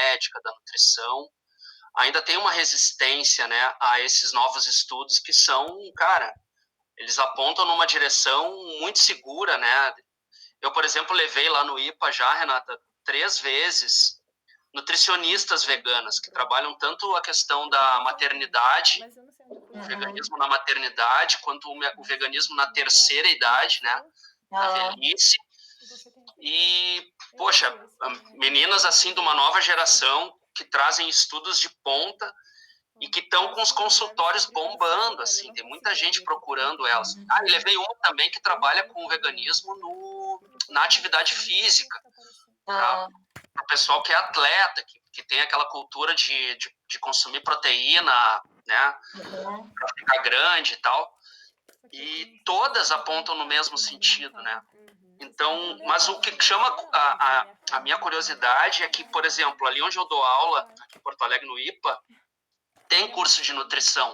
médica, da nutrição, ainda tem uma resistência, né, a esses novos estudos que são, cara, eles apontam numa direção muito segura, né? Eu, por exemplo, levei lá no IPA já, Renata, 3 vezes nutricionistas veganas que trabalham tanto a questão da maternidade, o veganismo na maternidade, quanto o veganismo na terceira idade, né, na velhice. E, poxa, meninas assim de uma nova geração que trazem estudos de ponta e que estão com os consultórios bombando, assim, tem muita gente procurando elas. E levei uma também que trabalha com o veganismo na atividade física, para o pessoal que é atleta, que tem aquela cultura de consumir proteína, né, para ficar grande e tal, e todas apontam no mesmo sentido, né. Então, mas o que chama a minha curiosidade é que, por exemplo, ali onde eu dou aula, aqui em Porto Alegre, no IPA, tem curso de nutrição,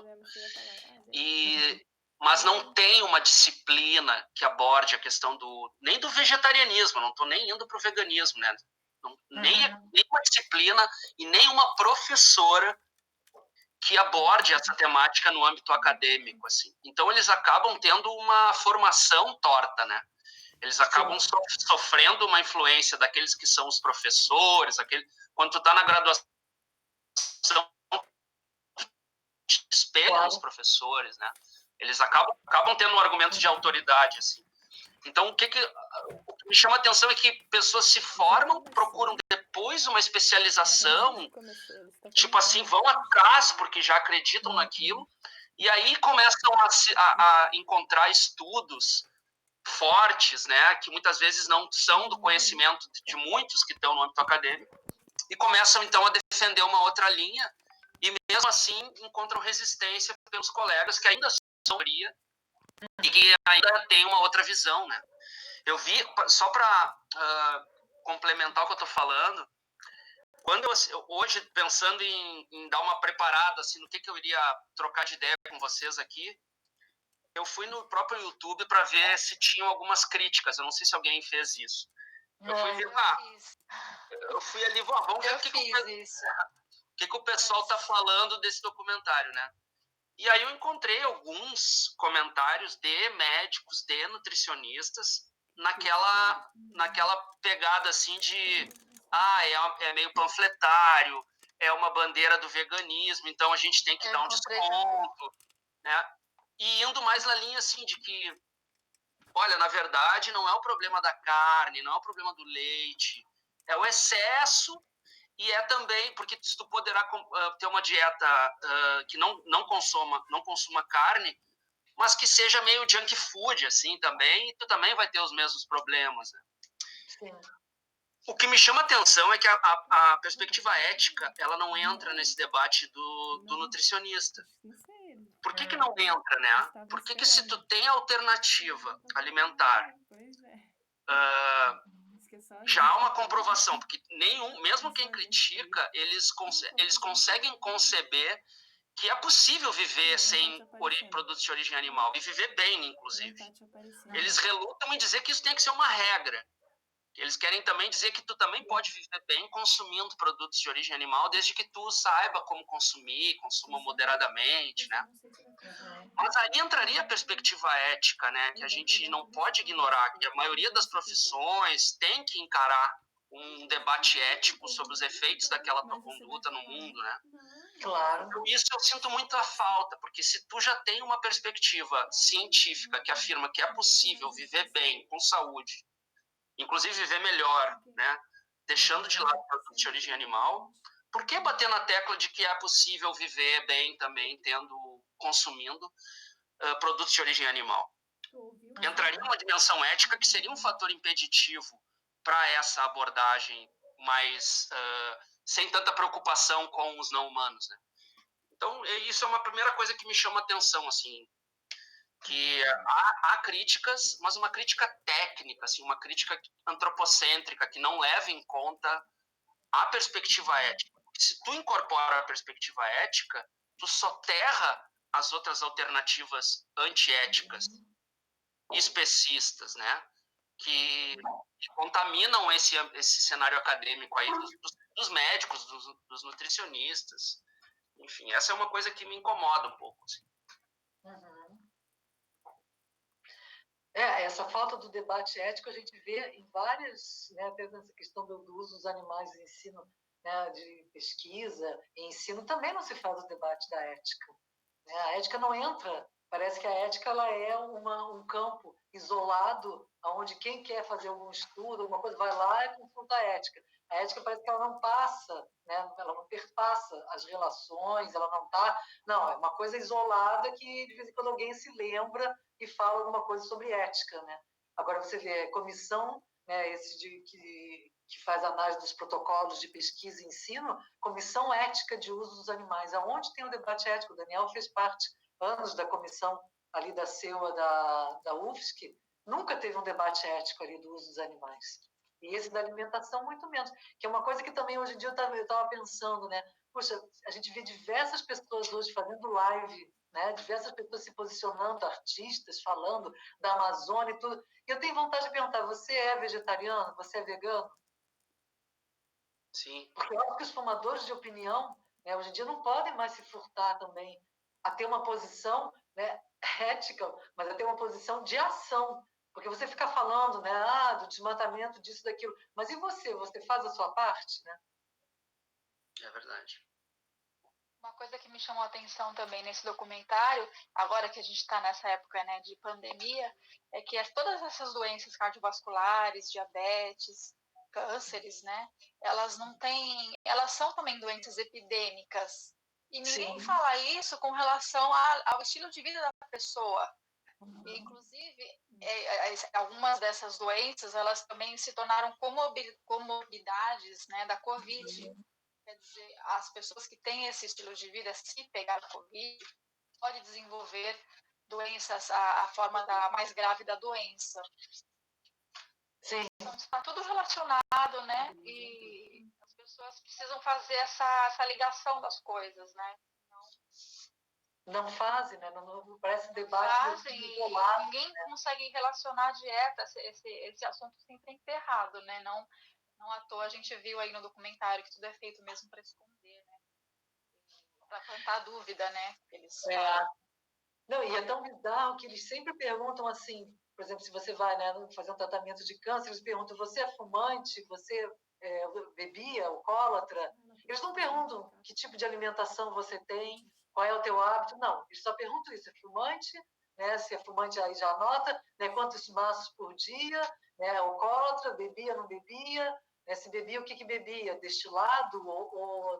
mas não tem uma disciplina que aborde a questão nem do vegetarianismo, não estou nem indo para o veganismo, né? Nem uma disciplina e nem uma professora que aborde essa temática no âmbito acadêmico, assim. Então, eles acabam tendo uma formação torta, né? Eles acabam sofrendo uma influência daqueles que são os professores, quando tu está na graduação, te espelham os professores, né? Eles acabam tendo um argumento de autoridade, assim. Então, o que me chama a atenção é que pessoas se formam, procuram depois uma especialização, tipo assim, vão atrás porque já acreditam naquilo, e aí começam a encontrar estudos fortes, né, que muitas vezes não são do conhecimento de muitos que estão no âmbito acadêmico, e começam, então, a defender uma outra linha, e mesmo assim encontram resistência pelos colegas que ainda são maioria e que ainda tem uma outra visão, né. Eu vi, só para complementar o que eu estou falando, quando hoje, pensando em dar uma preparada assim, no que eu iria trocar de ideia com vocês aqui, eu fui no próprio YouTube para ver se tinham algumas críticas. Eu não sei se alguém fez isso. Eu fui ver, eu fui ali, vamos ver o que o pessoal está falando desse documentário, né? E aí eu encontrei alguns comentários de médicos, de nutricionistas, naquela pegada assim de é meio panfletário, é uma bandeira do veganismo, então a gente tem que dar um desconto, né? E indo mais na linha assim de que, olha, na verdade não é o problema da carne, não é o problema do leite, é o excesso. E é também, porque se tu poderá ter uma dieta que não consuma carne, mas que seja meio junk food, assim, também, e tu também vai ter os mesmos problemas, né? Sim. O que me chama a atenção é que a perspectiva ética, ela não entra nesse debate do nutricionista. Por que não entra, né? Porque se tu tem alternativa alimentar, já há uma comprovação, porque mesmo quem critica, eles conseguem conceber que é possível viver sem produtos de origem animal, e viver bem, inclusive. Eles relutam em dizer que isso tem que ser uma regra. Eles querem também dizer que tu também pode viver bem consumindo produtos de origem animal, desde que tu saiba como consumir, consuma moderadamente, né? Mas aí entraria a perspectiva ética, né? Que a gente não pode ignorar, que a maioria das profissões tem que encarar um debate ético sobre os efeitos daquela tua conduta no mundo, né? Claro. Então, isso eu sinto muita falta, porque se tu já tem uma perspectiva científica que afirma que é possível viver bem, com saúde, inclusive viver melhor, né? Deixando de lado produtos de origem animal, por que bater na tecla de que é possível viver bem também consumindo produtos de origem animal? Entraria uma dimensão ética que seria um fator impeditivo para essa abordagem mais sem tanta preocupação com os não humanos, né? Então, isso é uma primeira coisa que me chama a atenção, assim, que há críticas, mas uma crítica técnica, assim, uma crítica antropocêntrica, que não leva em conta a perspectiva ética. Porque se tu incorpora a perspectiva ética, tu soterra as outras alternativas antiéticas, especistas, né? Que contaminam esse cenário acadêmico aí dos médicos, dos nutricionistas. Enfim, essa é uma coisa que me incomoda um pouco. Assim. Uhum. Essa falta do debate ético a gente vê em várias, né, até nessa questão do uso dos animais em ensino, né, de pesquisa e ensino, também não se faz o debate da ética. Né? A ética não entra, parece que a ética ela é um campo isolado, onde quem quer fazer algum estudo, alguma coisa, vai lá e consulta a ética. A ética parece que ela não passa, né? Ela não perpassa as relações, ela não está... Não, é uma coisa isolada que de vez em quando alguém se lembra e fala alguma coisa sobre ética. Né? Agora você vê, comissão, né, que faz análise dos protocolos de pesquisa e ensino, comissão ética de uso dos animais. Aonde tem o debate ético? O Daniel fez parte, anos, da comissão ali da CEUA da UFSC, nunca teve um debate ético ali do uso dos animais. E esse da alimentação, muito menos. Que é uma coisa que também hoje em dia eu estava pensando, né? Poxa, a gente vê diversas pessoas hoje fazendo live, né? Diversas pessoas se posicionando, artistas falando da Amazônia e tudo. E eu tenho vontade de perguntar, você é vegetariano? Você é vegano? Sim. Porque eu acho que os formadores de opinião, né, hoje em dia não podem mais se furtar também a ter uma posição, né, ética, mas a ter uma posição de ação. Porque você fica falando, né, do desmatamento, disso, daquilo. Mas e você? Você faz a sua parte? Né? É verdade. Uma coisa que me chamou a atenção também nesse documentário, agora que a gente está nessa época, né, de pandemia, é que todas essas doenças cardiovasculares, diabetes, cânceres, né, elas não têm, elas são também doenças epidêmicas. E ninguém Sim. fala isso com relação ao estilo de vida da pessoa. E, inclusive, algumas dessas doenças, elas também se tornaram comorbidades, né, da Covid. Quer dizer, as pessoas que têm esse estilo de vida, se pegar Covid, pode desenvolver doenças, a forma mais grave da doença. Sim. Então, está tudo relacionado, né? E as pessoas precisam fazer essa ligação das coisas, né? Não fazem, né? Não parece debate. Fazem, ninguém consegue relacionar a dieta, esse assunto sempre é enterrado, né? Não à toa a gente viu aí no documentário que tudo é feito mesmo para esconder, né? Para plantar dúvida, né? Eles falam. Não, e é tão bizarro que eles sempre perguntam assim, por exemplo, se você vai, né, fazer um tratamento de câncer, eles perguntam, você é fumante? Você bebia, alcoólatra? Eles não perguntam que tipo de alimentação você tem, qual é o teu hábito, não. Eles só perguntam isso, é fumante? Né, se é fumante aí já anota, né, quantos maços por dia, né, alcoólatra, bebia, não bebia, né, se bebia, o que bebia? Destilado?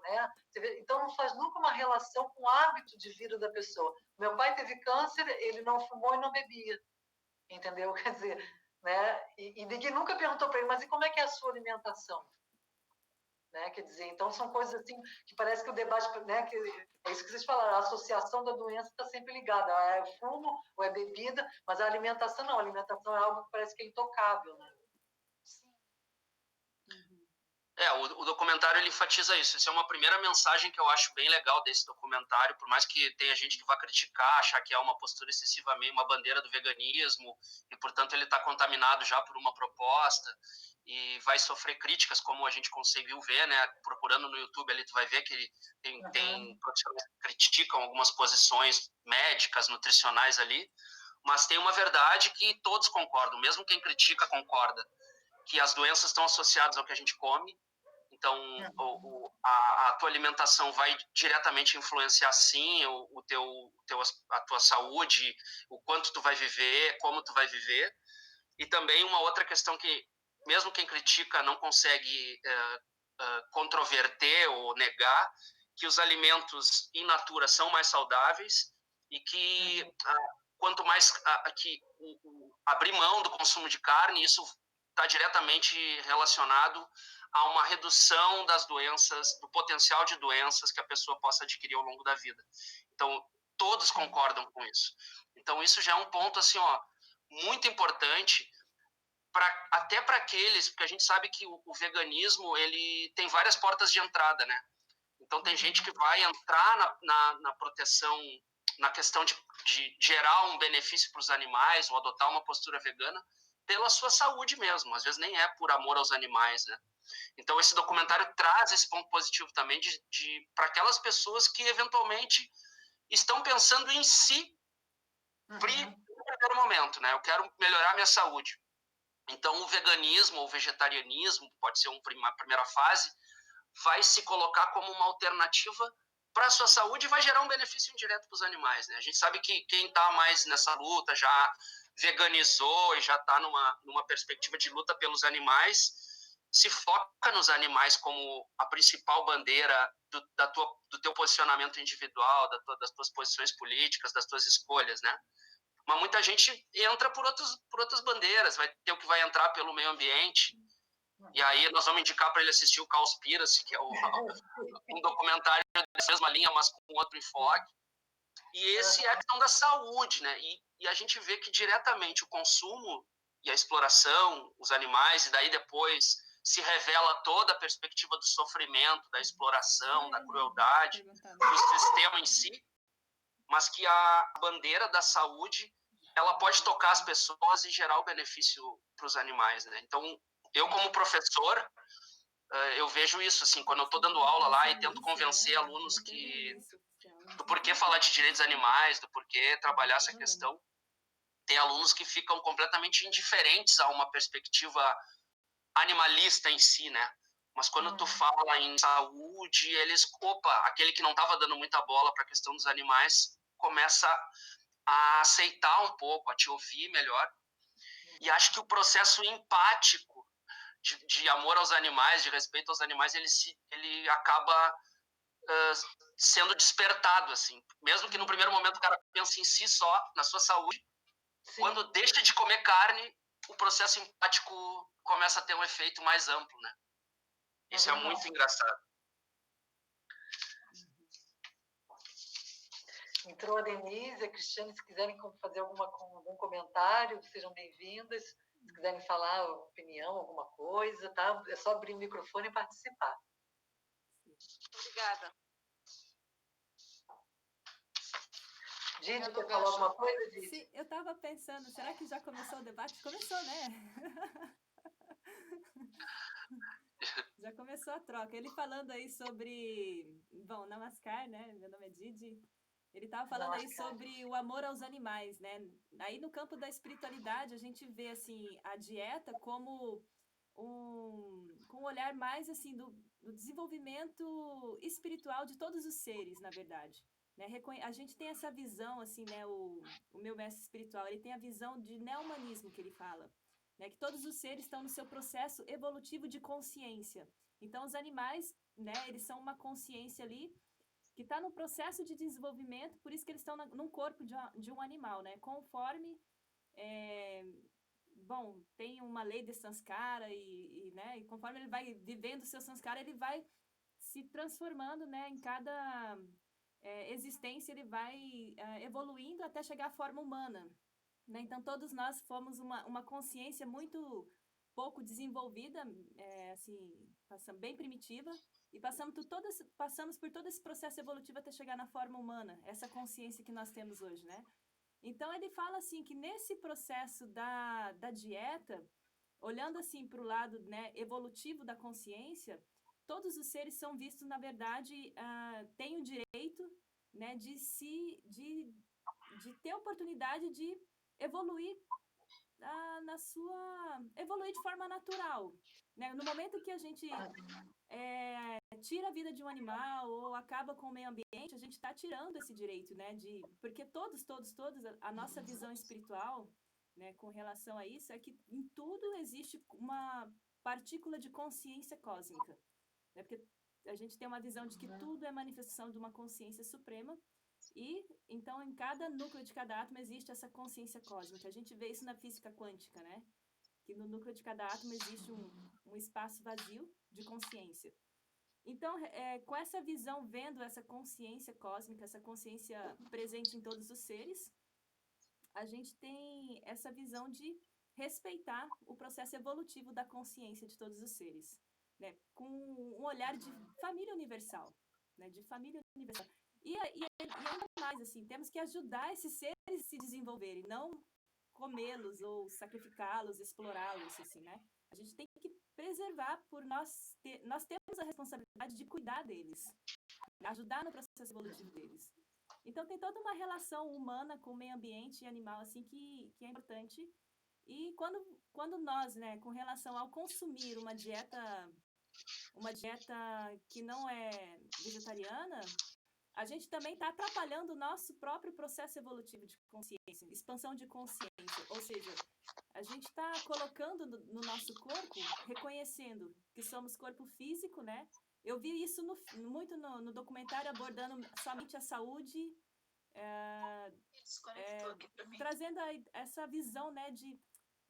Né? Então, não faz nunca uma relação com o hábito de vida da pessoa. Meu pai teve câncer, ele não fumou e não bebia, entendeu? Quer dizer, né? E ninguém nunca perguntou para ele, mas e como é que é a sua alimentação? Né? Quer dizer, então são coisas assim que parece que o debate, né? Que é isso que vocês falaram, a associação da doença está sempre ligada, é fumo ou é bebida, mas a alimentação não, a alimentação é algo que parece que é intocável, né? O documentário ele enfatiza isso. Isso é uma primeira mensagem que eu acho bem legal desse documentário, por mais que tenha gente que vá criticar, achar que é uma postura excessivamente, uma bandeira do veganismo, e portanto ele está contaminado já por uma proposta e vai sofrer críticas, como a gente conseguiu ver, né? Procurando no YouTube ali, tu vai ver que ele tem profissionais que criticam algumas posições médicas, nutricionais ali, mas tem uma verdade que todos concordam, mesmo quem critica concorda, que as doenças estão associadas ao que a gente come. Então, a tua alimentação vai diretamente influenciar, sim, a tua saúde, o quanto tu vai viver, como tu vai viver. E também uma outra questão que, mesmo quem critica não consegue controverter ou negar, que os alimentos in natura são mais saudáveis e que quanto mais abrir mão do consumo de carne, isso está diretamente relacionado a uma redução das doenças, do potencial de doenças que a pessoa possa adquirir ao longo da vida. Então, todos concordam com isso. Então, isso já é um ponto assim, muito importante, até para aqueles, porque a gente sabe que o veganismo ele tem várias portas de entrada, né? Então, tem gente que vai entrar na proteção, na questão de gerar um benefício para os animais ou adotar uma postura vegana, pela sua saúde mesmo, às vezes nem é por amor aos animais, né? Então esse documentário traz esse ponto positivo também para aquelas pessoas que eventualmente estão pensando em si no primeiro momento, né? Eu quero melhorar minha saúde. Então o veganismo ou vegetarianismo pode ser uma primeira fase, vai se colocar como uma alternativa para a sua saúde e vai gerar um benefício indireto para os animais, né? A gente sabe que quem está mais nessa luta já veganizou e já está numa perspectiva de luta pelos animais, se foca nos animais como a principal bandeira do teu posicionamento individual, das tuas posições políticas, das tuas escolhas, né? Mas muita gente entra por outras bandeiras, vai ter o que vai entrar pelo meio ambiente, e aí nós vamos indicar para ele assistir o Cowspiracy, que é um documentário dessa mesma linha, mas com outro enfoque. E esse é a questão da saúde, né? E a gente vê que diretamente o consumo e a exploração, os animais, e daí depois se revela toda a perspectiva do sofrimento, da exploração, da crueldade, do sistema em si, mas que a bandeira da saúde, ela pode tocar as pessoas e gerar o benefício para os animais, né? Então, eu como professor, eu vejo isso, assim, quando eu estou dando aula lá e tento convencer alunos do porquê falar de direitos animais, do porquê trabalhar essa questão, tem alunos que ficam completamente indiferentes a uma perspectiva animalista em si, né? Mas quando tu fala em saúde, eles, aquele que não estava dando muita bola para a questão dos animais, começa a aceitar um pouco, a te ouvir melhor. E acho que o processo empático de amor aos animais, de respeito aos animais, ele acaba sendo despertado, assim. Mesmo que no primeiro momento o cara pense em si só, na sua saúde, sim, quando deixa de comer carne, o processo empático começa a ter um efeito mais amplo, né? Isso é muito engraçado. Entrou a Denise, a Cristiane, se quiserem fazer algum comentário, sejam bem-vindas. Se quiserem falar opinião, alguma coisa, tá? É só abrir o microfone e participar. Obrigada. Didi, quer falar alguma coisa, Didi? Sim, eu estava pensando, será que já começou o debate? Começou, né? Já começou a troca. Ele falando aí sobre... Bom, Namaskar, né? Meu nome é Didi. Ele estava falando aí sobre o amor aos animais, né? Aí no campo da espiritualidade, a gente vê, assim, a dieta como com um olhar mais, assim, do desenvolvimento espiritual de todos os seres, na verdade. Né? A gente tem essa visão, assim, né? O meu mestre espiritual, ele tem a visão de neo-humanismo que ele fala. Né, que todos os seres estão no seu processo evolutivo de consciência. Então, os animais, né, eles são uma consciência ali que está no processo de desenvolvimento, por isso que eles estão num corpo de um animal, né? Conforme, tem uma lei de Sanskara né, e conforme ele vai vivendo o seu Sanskara, ele vai se transformando, né, em cada existência, ele vai evoluindo até chegar à forma humana. Né? Então, todos nós fomos uma consciência muito pouco desenvolvida, assim, bem primitiva, e passamos por todo esse processo evolutivo até chegar na forma humana, essa consciência que nós temos hoje, né? Então, ele fala assim que nesse processo da dieta, olhando assim para o lado, né, evolutivo da consciência, todos os seres são vistos, na verdade, têm o direito, né, de ter a oportunidade de evoluir evoluir de forma natural, né? No momento que a gente tira a vida de um animal ou acaba com o meio ambiente, a gente está tirando esse direito, né? Porque todos, a nossa visão espiritual, né, com relação a isso, é que em tudo existe uma partícula de consciência cósmica, né? Porque a gente tem uma visão de que tudo é manifestação de uma consciência suprema. E, então, em cada núcleo de cada átomo existe essa consciência cósmica. A gente vê isso na física quântica, né? Que no núcleo de cada átomo existe um espaço vazio de consciência. Então, com essa visão, vendo essa consciência cósmica, essa consciência presente em todos os seres, a gente tem essa visão de respeitar o processo evolutivo da consciência de todos os seres, né? Com um olhar de família universal, né? De família universal. E ainda mais, assim, temos que ajudar esses seres a se desenvolverem, não comê-los ou sacrificá-los, explorá-los, assim, né? A gente tem que preservar por nós temos a responsabilidade de cuidar deles, ajudar no processo evolutivo deles. Então tem toda uma relação humana com o meio ambiente e animal assim que é importante. E quando nós, né, com relação ao consumir uma dieta que não é vegetariana, a gente também está atrapalhando o nosso próprio processo evolutivo de consciência, expansão de consciência. Ou seja, a gente está colocando no nosso corpo, reconhecendo que somos corpo físico, né? Eu vi isso muito no documentário abordando somente a saúde, trazendo essa visão, né, de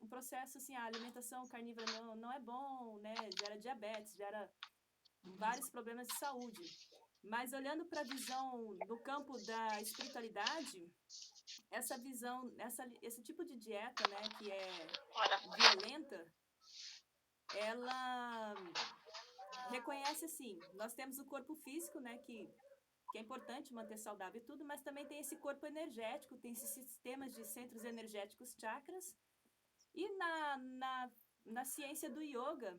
um processo assim, a alimentação carnívora não é bom, né? Gera diabetes, gera vários problemas de saúde. Mas olhando para a visão do campo da espiritualidade, essa visão, esse tipo de dieta, né, que é violenta, ela reconhece assim, nós temos o corpo físico, né, que é importante manter saudável e tudo, mas também tem esse corpo energético, tem esses sistemas de centros energéticos chakras. E na ciência do yoga,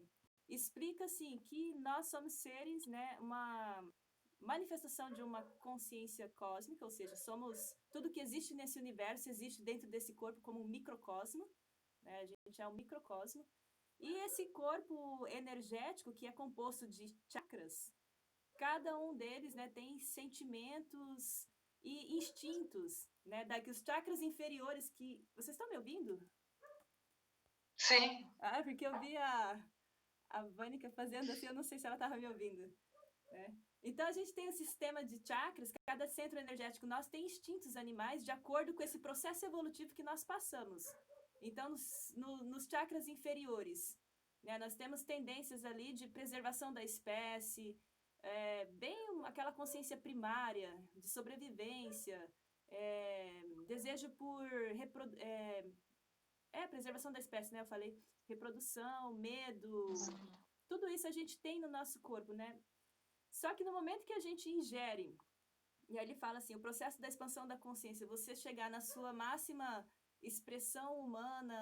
explica assim que nós somos seres, né, uma manifestação de uma consciência cósmica, ou seja, somos tudo que existe nesse universo existe dentro desse corpo como um microcosmo, né? A gente é um microcosmo. E esse corpo energético, que é composto de chakras, cada um deles, né, tem sentimentos e instintos, né? Os chakras inferiores que... Vocês estão me ouvindo? Sim. Ah, porque eu vi a Vânica fazendo assim, eu não sei se ela estava me ouvindo, né? Então, a gente tem um sistema de chakras, cada centro energético nosso tem instintos animais de acordo com esse processo evolutivo que nós passamos. Então, nos chakras inferiores, né, nós temos tendências ali de preservação da espécie, bem aquela consciência primária de sobrevivência, desejo por preservação da espécie, né? Eu falei reprodução, medo, tudo isso a gente tem no nosso corpo, né? Só que no momento que a gente ingere, e aí ele fala assim, o processo da expansão da consciência, você chegar na sua máxima expressão humana,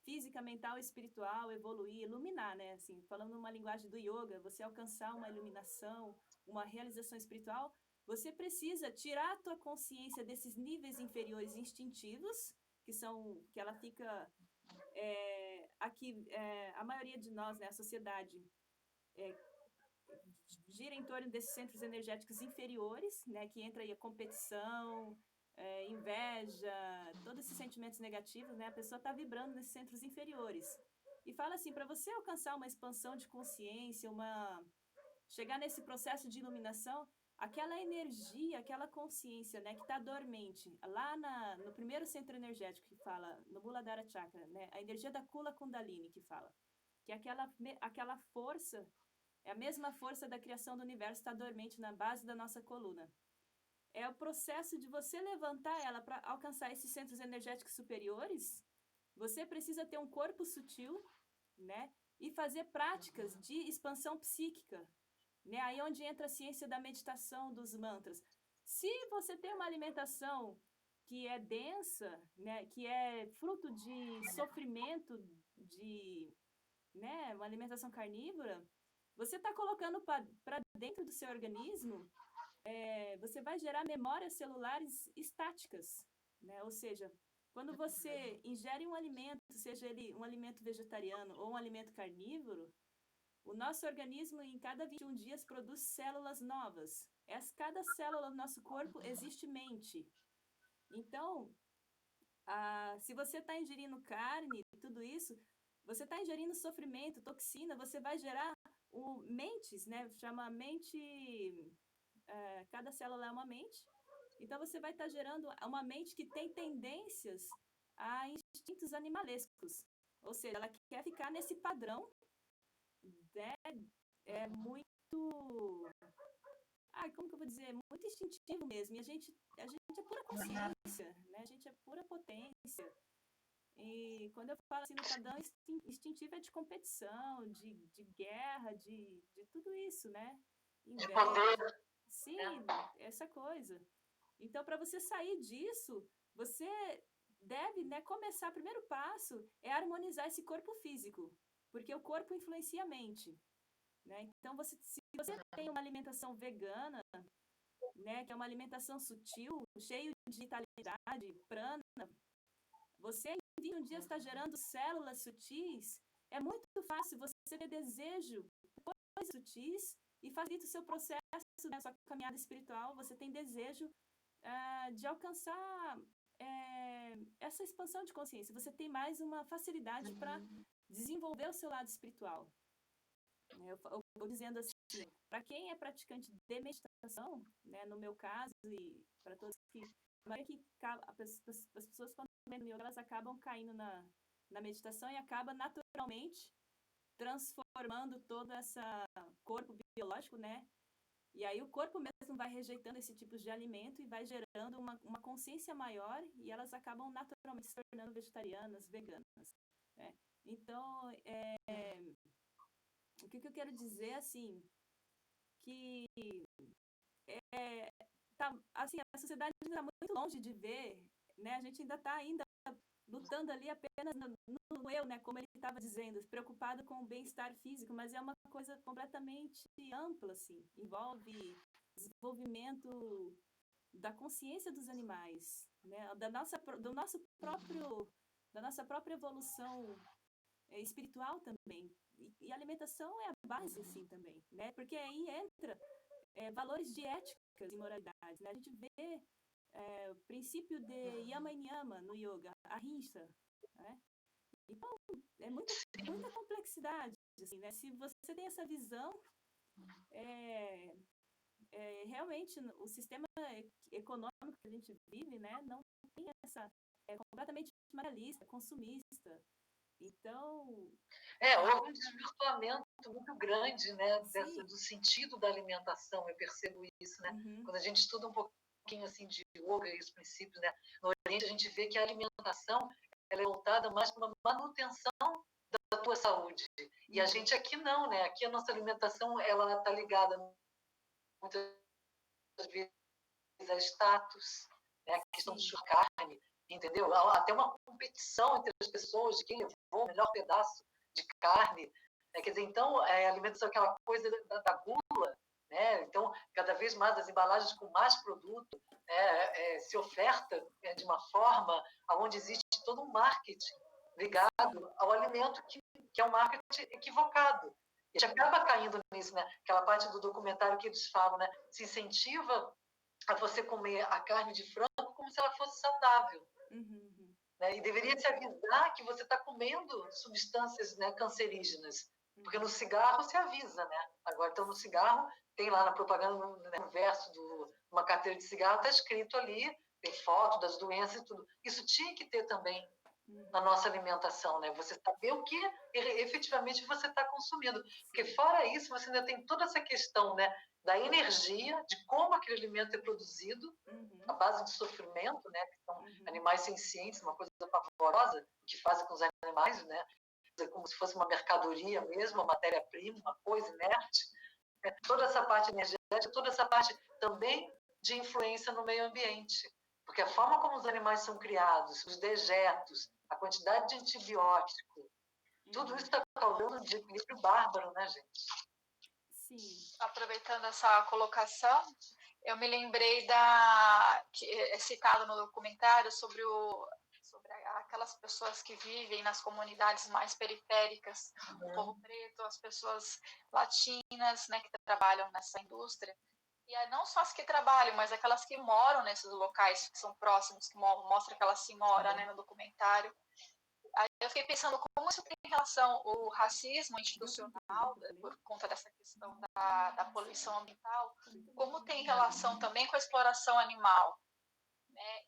física, mental, espiritual, evoluir, iluminar, né? Assim, falando numa linguagem do yoga, você alcançar uma iluminação, uma realização espiritual, você precisa tirar a tua consciência desses níveis inferiores instintivos, que ela fica aqui, a maioria de nós, né, a sociedade, gira em torno desses centros energéticos inferiores, né, que entra aí a competição, inveja, todos esses sentimentos negativos, né, a pessoa está vibrando nesses centros inferiores. E fala assim, para você alcançar uma expansão de consciência, chegar nesse processo de iluminação, aquela energia, aquela consciência, né, que está dormente, lá no primeiro centro energético que fala, no Muladhara Chakra, né, a energia da Kula Kundalini que fala, que aquela força, é a mesma força da criação do universo, está dormente na base da nossa coluna. É o processo de você levantar ela para alcançar esses centros energéticos superiores, você precisa ter um corpo sutil, né, e fazer práticas de expansão psíquica, né, aí onde entra a ciência da meditação, dos mantras. Se você tem uma alimentação que é densa, né, que é fruto de sofrimento, né, uma alimentação carnívora, você está colocando para dentro do seu organismo, você vai gerar memórias celulares estáticas, né? Ou seja, quando você ingere um alimento, seja ele um alimento vegetariano ou um alimento carnívoro, o nosso organismo, em cada 21 dias, produz células novas. Cada célula do nosso corpo existe mente. Então, se você está ingerindo carne e tudo isso, você está ingerindo sofrimento, toxina, você vai gerar mentes, né? Chama mente... cada célula é uma mente. Então, você vai estar gerando uma mente que tem tendências a instintos animalescos. Ou seja, ela quer ficar nesse padrão, né? É muito... como que eu vou dizer? Muito instintivo mesmo. E a gente é pura consciência, né? A gente é pura potência. E quando eu falo assim no padrão instintivo é de competição, de guerra, de tudo isso, né? De poder. Sim, essa coisa. Então, para você sair disso, você deve, né, começar, o primeiro passo é harmonizar esse corpo físico, porque o corpo influencia a mente, né? Então, se você tem uma alimentação vegana, né, que é uma alimentação sutil, cheio de vitalidade, prana, você em 21 dias está gerando células sutis, é muito fácil você ter desejo por coisas sutis e facilita o seu processo, né, a sua caminhada espiritual, você tem desejo de alcançar essa expansão de consciência, você tem mais uma facilidade para desenvolver o seu lado espiritual. Eu vou dizendo assim, para quem é praticante de meditação, né, no meu caso, e para todos as pessoas quando vêm no yoga, elas acabam caindo na meditação e acaba naturalmente transformando todo esse corpo biológico, né? E aí o corpo mesmo vai rejeitando esse tipo de alimento e vai gerando uma consciência maior e elas acabam naturalmente se tornando vegetarianas, veganas, né? Então, o que eu quero dizer, assim, que assim, a sociedade ainda está muito longe de ver, né? A gente ainda está lutando ali apenas no eu, né? Como ele estava dizendo, preocupado com o bem-estar físico, mas é uma coisa completamente ampla, assim. Envolve desenvolvimento da consciência dos animais, né? Da nossa própria evolução espiritual também. E a alimentação é a base, assim, também, né? Porque aí entra valores de éticas e moralidades, né? A gente vê o princípio de Yama e Niyama no yoga, ahimsa, né? Então, é muita complexidade, assim, né? Se você tem essa visão, realmente o sistema econômico que a gente vive, né, não tem é completamente materialista, consumista. Então, houve um desvirtuamento muito grande, né, do sentido da alimentação, eu percebo isso, né? Quando a gente estuda um pouquinho assim de yoga e os princípios, né, no Oriente a gente vê que a alimentação ela é voltada mais para uma manutenção da tua saúde. E a gente aqui não, né? Aqui a nossa alimentação ela está ligada muitas vezes a status, né? A questão de carne, entendeu? Até uma competição entre as pessoas de quem levou o melhor pedaço de carne. Né? Quer dizer, então, a alimentação é aquela coisa da gula, né? Então, cada vez mais as embalagens com mais produto se oferta de uma forma onde existe todo um marketing ligado ao alimento que é um marketing equivocado. A gente acaba caindo nisso, né? Aquela parte do documentário que eles falam, né? Se incentiva a você comer a carne de frango como se ela fosse saudável. Né? E deveria te avisar que você está comendo substâncias, né, cancerígenas. Porque no cigarro se avisa, né? Agora, então, no cigarro, tem lá na propaganda, no verso de uma carteira de cigarro, está escrito ali, tem foto das doenças e tudo. Isso tinha que ter também na nossa alimentação, né? Você saber o que efetivamente você está consumindo. Porque fora isso, você ainda tem toda essa questão, né, da energia, de como aquele alimento é produzido, a base de sofrimento, né, que são animais sencientes, uma coisa pavorosa que fazem com os animais, né? É como se fosse uma mercadoria mesmo, uma matéria-prima, uma coisa inerte. Toda essa parte energética, toda essa parte também de influência no meio ambiente. Porque a forma como os animais são criados, os dejetos, a quantidade de antibiótico, tudo isso está causando um desequilíbrio bárbaro, né, gente? Sim. Aproveitando essa colocação, eu me lembrei que é citado no documentário sobre aquelas pessoas que vivem nas comunidades mais periféricas, o povo preto, as pessoas latinas, né, que trabalham nessa indústria. E não só as que trabalham, mas aquelas que moram nesses locais que são próximos, que mostra aquela senhora, né, no documentário. Aí eu fiquei pensando como isso tem relação ao racismo institucional, por conta dessa questão da poluição ambiental, como tem relação também com a exploração animal. Né?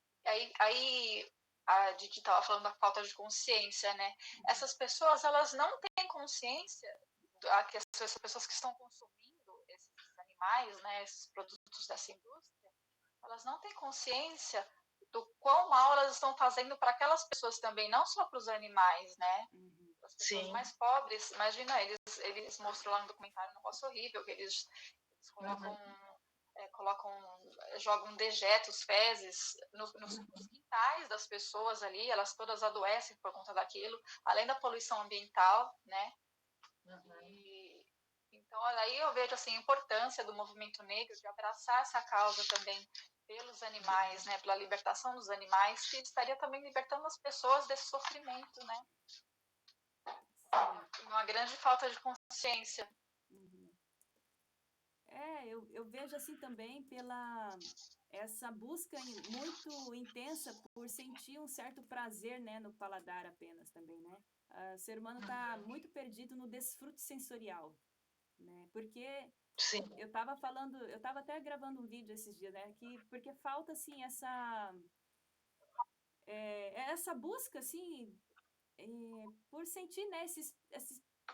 Aí a Didi estava falando da falta de consciência, né? Essas pessoas, elas não têm consciência, essas pessoas que estão consumindo esses animais, né, esses produtos dessa indústria, elas não têm consciência do quão mal elas estão fazendo para aquelas pessoas também, não só para os animais, né? As pessoas mais pobres, imagina, eles mostram lá no documentário um negócio horrível, que eles colocam jogam dejetos, fezes nos quintais das pessoas ali, elas todas adoecem por conta daquilo, além da poluição ambiental, né? Então, aí eu vejo assim, a importância do movimento negro de abraçar essa causa também pelos animais, né, pela libertação dos animais, que estaria também libertando as pessoas desse sofrimento, né? Uma grande falta de consciência. Uhum. Eu vejo assim também pela essa busca muito intensa por sentir um certo prazer, né, no paladar apenas também, né? O ser humano está muito perdido no desfrute sensorial, né? Porque Sim. eu estava até gravando um vídeo esses dias, né? Porque falta assim essa busca assim por sentir, né, esses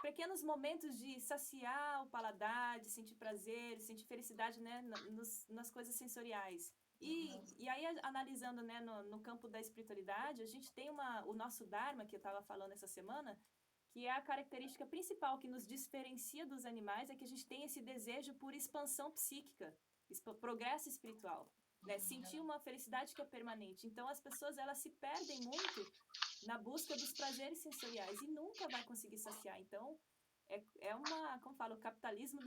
pequenos momentos de saciar o paladar, de sentir prazer, de sentir felicidade, né, nas coisas sensoriais. E aí, analisando, né, no campo da espiritualidade, a gente tem o nosso Dharma, que eu estava falando essa semana, que é a característica principal que nos diferencia dos animais, é que a gente tem esse desejo por expansão psíquica, progresso espiritual, né, sentir uma felicidade que é permanente. Então, as pessoas, elas se perdem muito na busca dos prazeres sensoriais e nunca vai conseguir saciar. Então, como fala, o capitalismo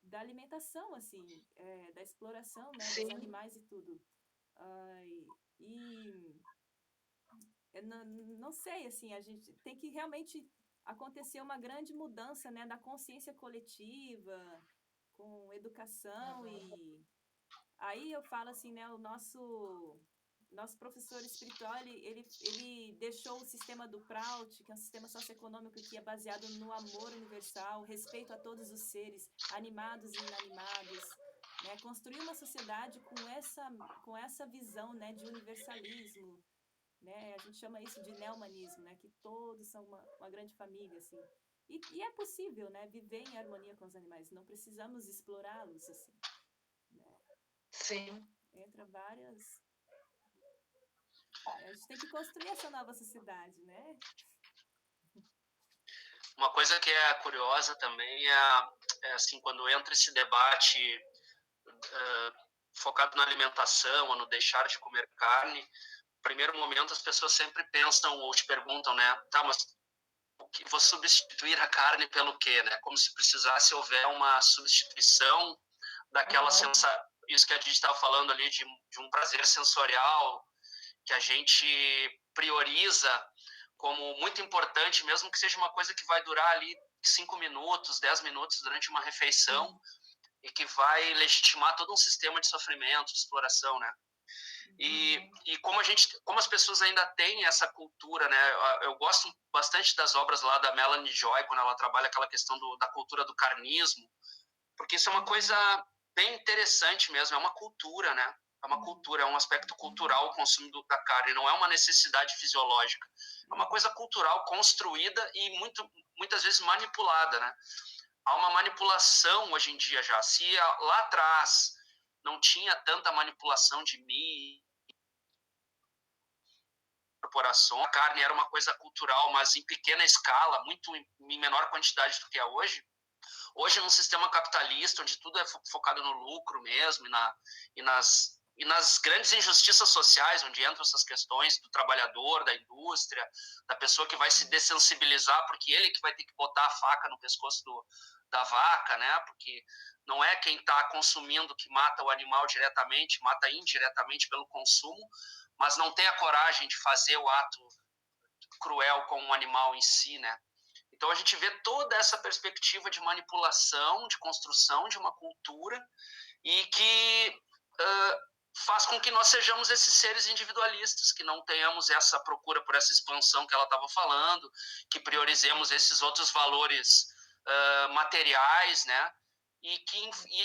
da alimentação, assim, da exploração, né, dos animais e tudo. Eu não sei, assim, a gente tem que realmente acontecer uma grande mudança, né, da consciência coletiva, com educação e aí eu falo assim, né, o nosso professor espiritual, ele deixou o sistema do Prout, que é um sistema socioeconômico que é baseado no amor universal, respeito a todos os seres, animados e inanimados, né? Construir uma sociedade com essa visão, né, de universalismo, né? A gente chama isso de neomanismo, né? Que todos são uma grande família, assim. E é possível, né, viver em harmonia com os animais, não precisamos explorá-los, assim, né? Sim. Entra várias. A gente tem que construir essa nova sociedade, né? Uma coisa que é curiosa também é assim, quando entra esse debate focado na alimentação ou no deixar de comer carne, no primeiro momento as pessoas sempre pensam ou te perguntam, né? Tá, mas vou substituir a carne pelo quê, né? Como se precisasse houver uma substituição daquela sensação, isso que a gente estava falando ali de um prazer sensorial que a gente prioriza como muito importante, mesmo que seja uma coisa que vai durar ali 5 minutos, 10 minutos durante uma refeição e que vai legitimar todo um sistema de sofrimento, de exploração, né? E como as pessoas ainda têm essa cultura, né? Eu gosto bastante das obras lá da Melanie Joy, quando ela trabalha aquela questão da cultura do carnismo, porque isso é uma coisa bem interessante mesmo, é uma cultura, né? É uma cultura, é um aspecto cultural o consumo da carne, não é uma necessidade fisiológica. É uma coisa cultural construída e muitas vezes manipulada, né? Há uma manipulação hoje em dia já. Se lá atrás não tinha tanta manipulação de mídia, corporação, a carne era uma coisa cultural, mas em pequena escala, muito em menor quantidade do que é hoje. Hoje, num sistema capitalista, onde tudo é focado no lucro mesmo e nas grandes injustiças sociais, onde entram essas questões do trabalhador, da indústria, da pessoa que vai se dessensibilizar, porque ele que vai ter que botar a faca no pescoço da vaca, né? Porque não é quem está consumindo que mata o animal diretamente, mata indiretamente pelo consumo, mas não tem a coragem de fazer o ato cruel com o animal em si, né? Então a gente vê toda essa perspectiva de manipulação, de construção de uma cultura e que faz com que nós sejamos esses seres individualistas, que não tenhamos essa procura por essa expansão que ela estava falando, que priorizemos esses outros valores materiais, né? E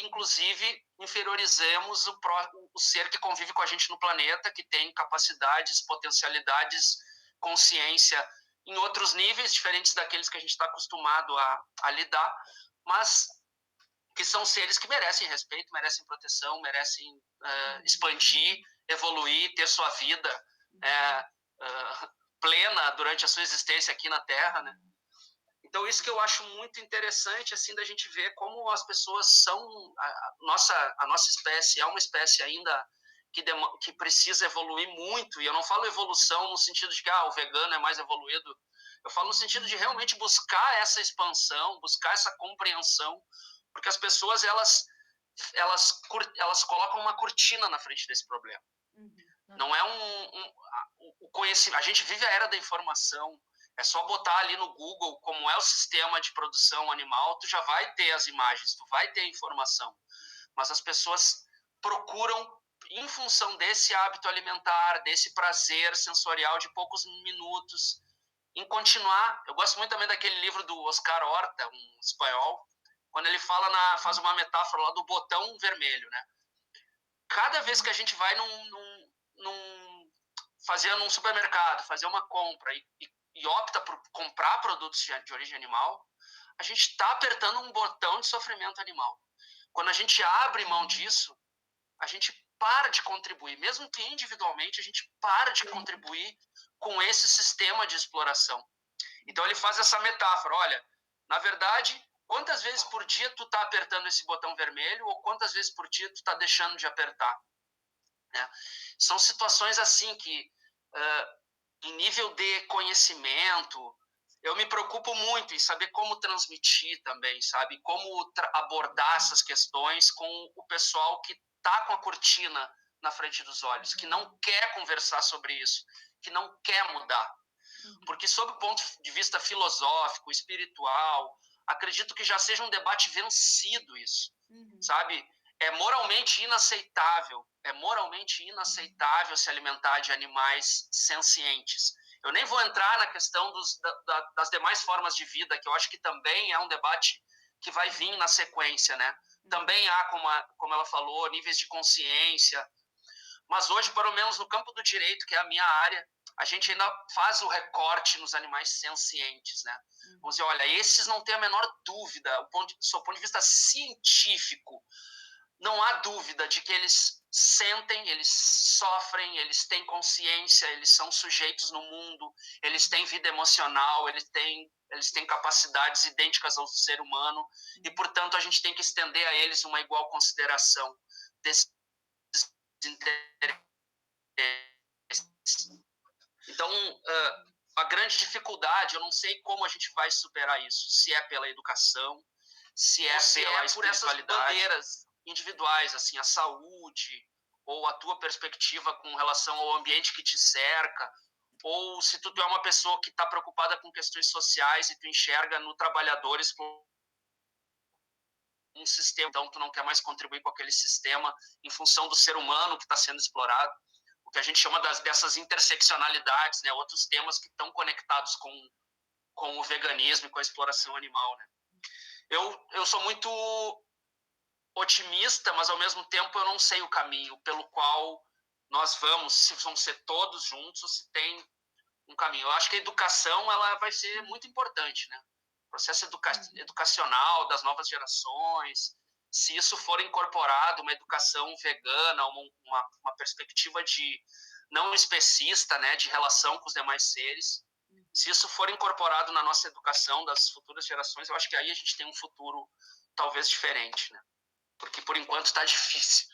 inclusive inferiorizemos o ser que convive com a gente no planeta, que tem capacidades, potencialidades, consciência em outros níveis diferentes daqueles que a gente está acostumado a lidar, mas que são seres que merecem respeito, merecem proteção, merecem expandir, evoluir, ter sua vida plena durante a sua existência aqui na Terra, né? Então, isso que eu acho muito interessante, assim, da gente ver como as pessoas são... A nossa espécie é uma espécie ainda que precisa evoluir muito, e eu não falo evolução no sentido de que o vegano é mais evoluído, eu falo no sentido de realmente buscar essa expansão, buscar essa compreensão, porque as pessoas, elas colocam uma cortina na frente desse problema. Não é o conhecimento. A gente vive a era da informação. É só botar ali no Google como é o sistema de produção animal, tu já vai ter as imagens, tu vai ter a informação. Mas as pessoas procuram, em função desse hábito alimentar, desse prazer sensorial de poucos minutos, em continuar. Eu gosto muito também daquele livro do Oscar Horta, um espanhol, quando ele faz uma metáfora lá do botão vermelho, né? Cada vez que a gente vai fazer num supermercado, fazer uma compra e opta por comprar produtos de origem animal, a gente está apertando um botão de sofrimento animal. Quando a gente abre mão disso, a gente para de contribuir, mesmo que individualmente, a gente para de contribuir com esse sistema de exploração. Então ele faz essa metáfora, olha, na verdade, quantas vezes por dia tu está apertando esse botão vermelho ou quantas vezes por dia tu está deixando de apertar? Né? São situações assim que, em nível de conhecimento, eu me preocupo muito em saber como transmitir também, sabe? Como abordar essas questões com o pessoal que está com a cortina na frente dos olhos, que não quer conversar sobre isso, que não quer mudar. Porque, sob o ponto de vista filosófico, espiritual, acredito que já seja um debate vencido isso, sabe? É moralmente inaceitável se alimentar de animais sencientes. Eu nem vou entrar na questão das demais formas de vida, que eu acho que também é um debate que vai vir na sequência, né? Também há, como ela falou, níveis de consciência. Mas hoje, pelo menos no campo do direito, que é a minha área, a gente ainda faz o recorte nos animais sencientes, né? Vamos dizer, olha, esses não tem a menor dúvida, do ponto de vista científico, não há dúvida de que eles sentem, eles sofrem, eles têm consciência, eles são sujeitos no mundo, eles têm vida emocional, eles têm capacidades idênticas ao ser humano e, portanto, a gente tem que estender a eles uma igual consideração desses interesses. Então, a grande dificuldade, eu não sei como a gente vai superar isso, se é pela educação, se é por essas bandeiras individuais, assim, a saúde, ou a tua perspectiva com relação ao ambiente que te cerca, ou se tu é uma pessoa que está preocupada com questões sociais e tu enxerga no trabalhador um sistema, então tu não quer mais contribuir com aquele sistema em função do ser humano que está sendo explorado, o que a gente chama dessas interseccionalidades, né, outros temas que estão conectados com o veganismo e com a exploração animal, né. Eu sou muito otimista, mas ao mesmo tempo eu não sei o caminho pelo qual nós vamos, se vão ser todos juntos ou se tem um caminho. Eu acho que a educação ela vai ser muito importante, né? O processo educacional das novas gerações, se isso for incorporado, uma educação vegana, uma perspectiva de não especista, né, de relação com os demais seres, se isso for incorporado na nossa educação das futuras gerações, eu acho que aí a gente tem um futuro talvez diferente, né? Porque por enquanto está difícil.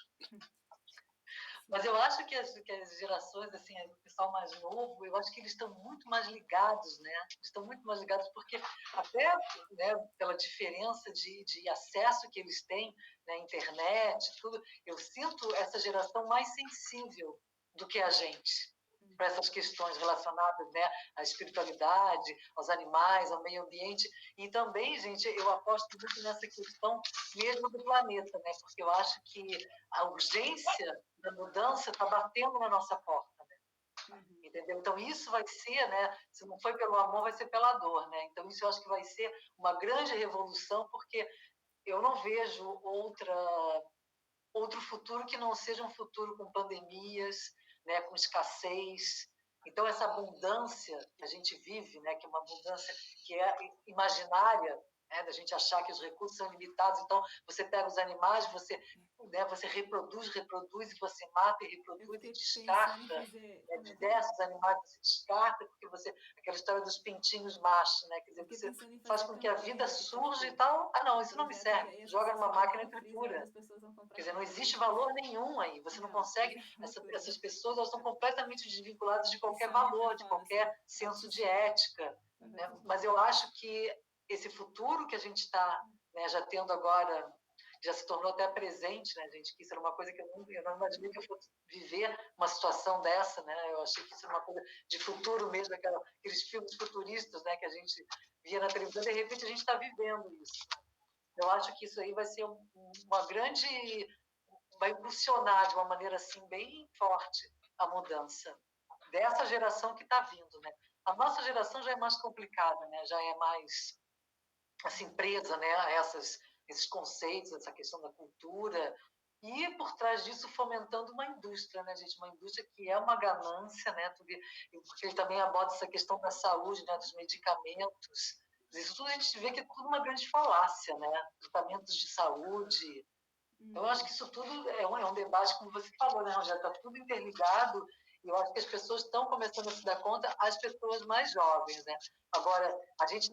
Mas eu acho que as gerações, assim, o pessoal mais novo, eu acho que eles estão muito mais ligados, né? Estão muito mais ligados porque até, né, pela diferença de acesso que eles têm na internet, tudo, eu sinto essa geração mais sensível do que a gente para essas questões relacionadas, né, à espiritualidade, aos animais, ao meio ambiente. E também, gente, eu aposto muito nessa questão mesmo do planeta, né? Porque eu acho que a urgência da mudança está batendo na nossa porta, né? Entendeu? Então isso vai ser, né? Se não foi pelo amor, vai ser pela dor, né? Então isso eu acho que vai ser uma grande revolução, porque eu não vejo outro futuro que não seja um futuro com pandemias, né? Com escassez. Então essa abundância que a gente vive, né? Que é uma abundância que é imaginária, da gente achar que os recursos são limitados, então você pega os animais, você reproduz, e você mata e reproduz e descarta, diversos animais você descarta, porque aquela história dos pintinhos machos, né? Quer dizer, você faz com que a vida surja e tal, não, isso não me serve, joga numa máquina e tritura. Quer dizer, não existe valor nenhum aí, você não consegue, essas pessoas elas estão completamente desvinculadas de qualquer valor, de qualquer senso de ética, né? Mas eu acho que esse futuro que a gente está, né, já tendo agora, já se tornou até presente, né, gente? Que isso era uma coisa que eu não imaginei que eu fosse viver uma situação dessa, né? Eu achei que isso era uma coisa de futuro mesmo, aqueles filmes futuristas, né, que a gente via na televisão, de repente a gente está vivendo isso. Eu acho que isso aí vai ser vai impulsionar de uma maneira assim bem forte a mudança dessa geração que está vindo, né? A nossa geração já é mais complicada, né? Já é mais assim, presa, né, a esses conceitos, essa questão da cultura, e por trás disso fomentando uma indústria, né, gente, uma indústria que é uma ganância, né, porque ele também aborda essa questão da saúde, né, dos medicamentos, isso tudo a gente vê que é tudo uma grande falácia, né, tratamentos de saúde. Então, eu acho que isso tudo é um debate, como você falou, né, Rogério, está tudo interligado, e eu acho que as pessoas estão começando a se dar conta, as pessoas mais jovens, né? Agora, a gente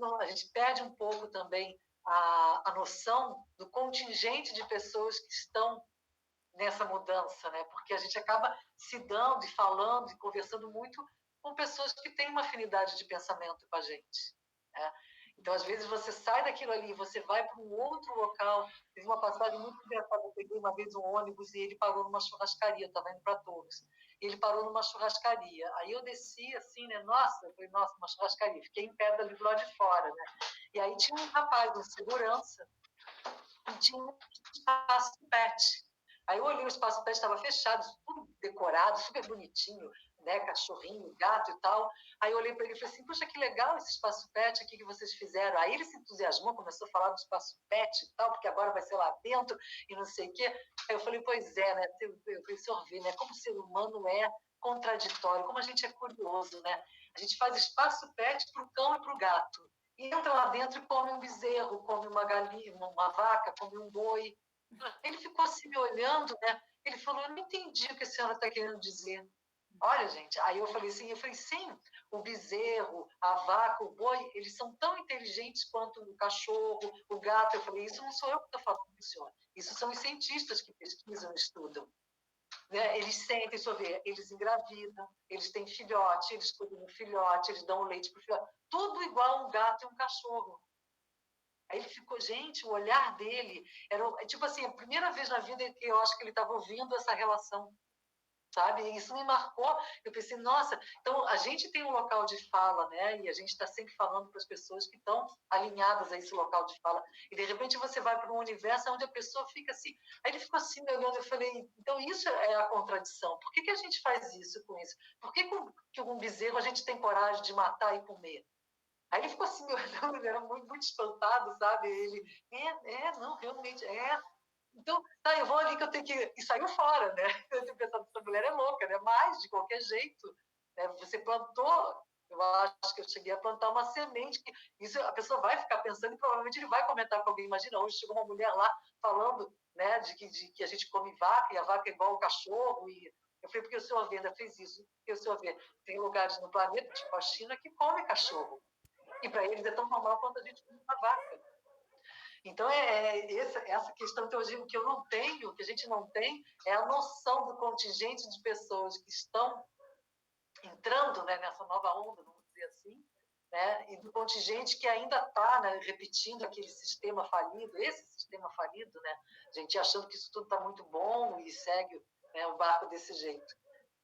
perde um pouco também a noção do contingente de pessoas que estão nessa mudança, né? Porque a gente acaba se dando e falando e conversando muito com pessoas que têm uma afinidade de pensamento com a gente, né? Então, às vezes, você sai daquilo ali, você vai para um outro local. Teve uma passagem muito engraçada. Eu peguei uma vez um ônibus e ele parou numa churrascaria, eu estava indo para Torres. E ele parou numa churrascaria. Aí eu desci assim, né? Nossa, eu falei, nossa, uma churrascaria. Fiquei em pé dali do lado de fora, né? E aí tinha um rapaz, um segurança, e tinha um espaço pet. Aí eu olhei, o espaço pet estava fechado, tudo decorado, super bonitinho, né? Cachorrinho, gato e tal. Aí eu olhei para ele e falei assim, poxa, que legal esse espaço pet aqui que vocês fizeram. Aí ele se entusiasmou, começou a falar do espaço pet e tal, porque agora vai ser lá dentro e não sei o quê. Aí eu falei, pois é, né? Eu falei, senhor vê, né? Como o ser humano é contraditório, como a gente é curioso, né? A gente faz espaço pet para o cão e para o gato. E entra lá dentro e come um bezerro, come uma galinha, uma vaca, come um boi. Ele ficou assim me olhando, né? Ele falou, eu não entendi o que a senhora está querendo dizer. Olha, gente, aí eu falei, sim, o bezerro, a vaca, o boi, eles são tão inteligentes quanto o cachorro, o gato. Eu falei, isso não sou eu que estou falando com o senhor. Isso são os cientistas que pesquisam e estudam. Né? Eles sentem, deixa eu ver, eles engravidam, eles têm filhote, eles cuidam do filhote, eles dão leite para o filhote. Tudo igual um gato e um cachorro. Aí ele ficou, gente, o olhar dele era, tipo assim, a primeira vez na vida que eu acho que ele estava ouvindo essa relação, sabe? E isso me marcou. Eu pensei, nossa, então a gente tem um local de fala, né? E a gente está sempre falando para as pessoas que estão alinhadas a esse local de fala. E de repente você vai para um universo onde a pessoa fica assim. Aí ele ficou assim me olhando. Eu falei, então isso é a contradição. Por que a gente faz isso com isso? Por que um bezerro a gente tem coragem de matar e comer? Aí ele ficou assim me olhando, ele era muito, muito espantado, sabe? Ele, não, realmente, Então, tá, eu vou ali que eu tenho que... E saiu fora, né? Eu tenho pensado, essa mulher é louca, né? Mas, de qualquer jeito, né? Você plantou, eu acho que eu cheguei a plantar uma semente, que isso a pessoa vai ficar pensando e provavelmente ele vai comentar com alguém. Imagina, hoje chegou uma mulher lá falando, né, de que a gente come vaca e a vaca é igual ao cachorro. E eu falei, porque o senhor Venda fez isso? Porque o senhor vê, tem lugares no planeta, tipo a China, que come cachorro. E para eles é tão normal quanto a gente come uma vaca. Então, essa questão que eu digo que eu não tenho, que a gente não tem, é a noção do contingente de pessoas que estão entrando, né, nessa nova onda, vamos dizer assim, né, e do contingente que ainda está, né, repetindo aquele sistema falido, esse sistema falido, né, a gente achando que isso tudo está muito bom e segue, né, o barco desse jeito.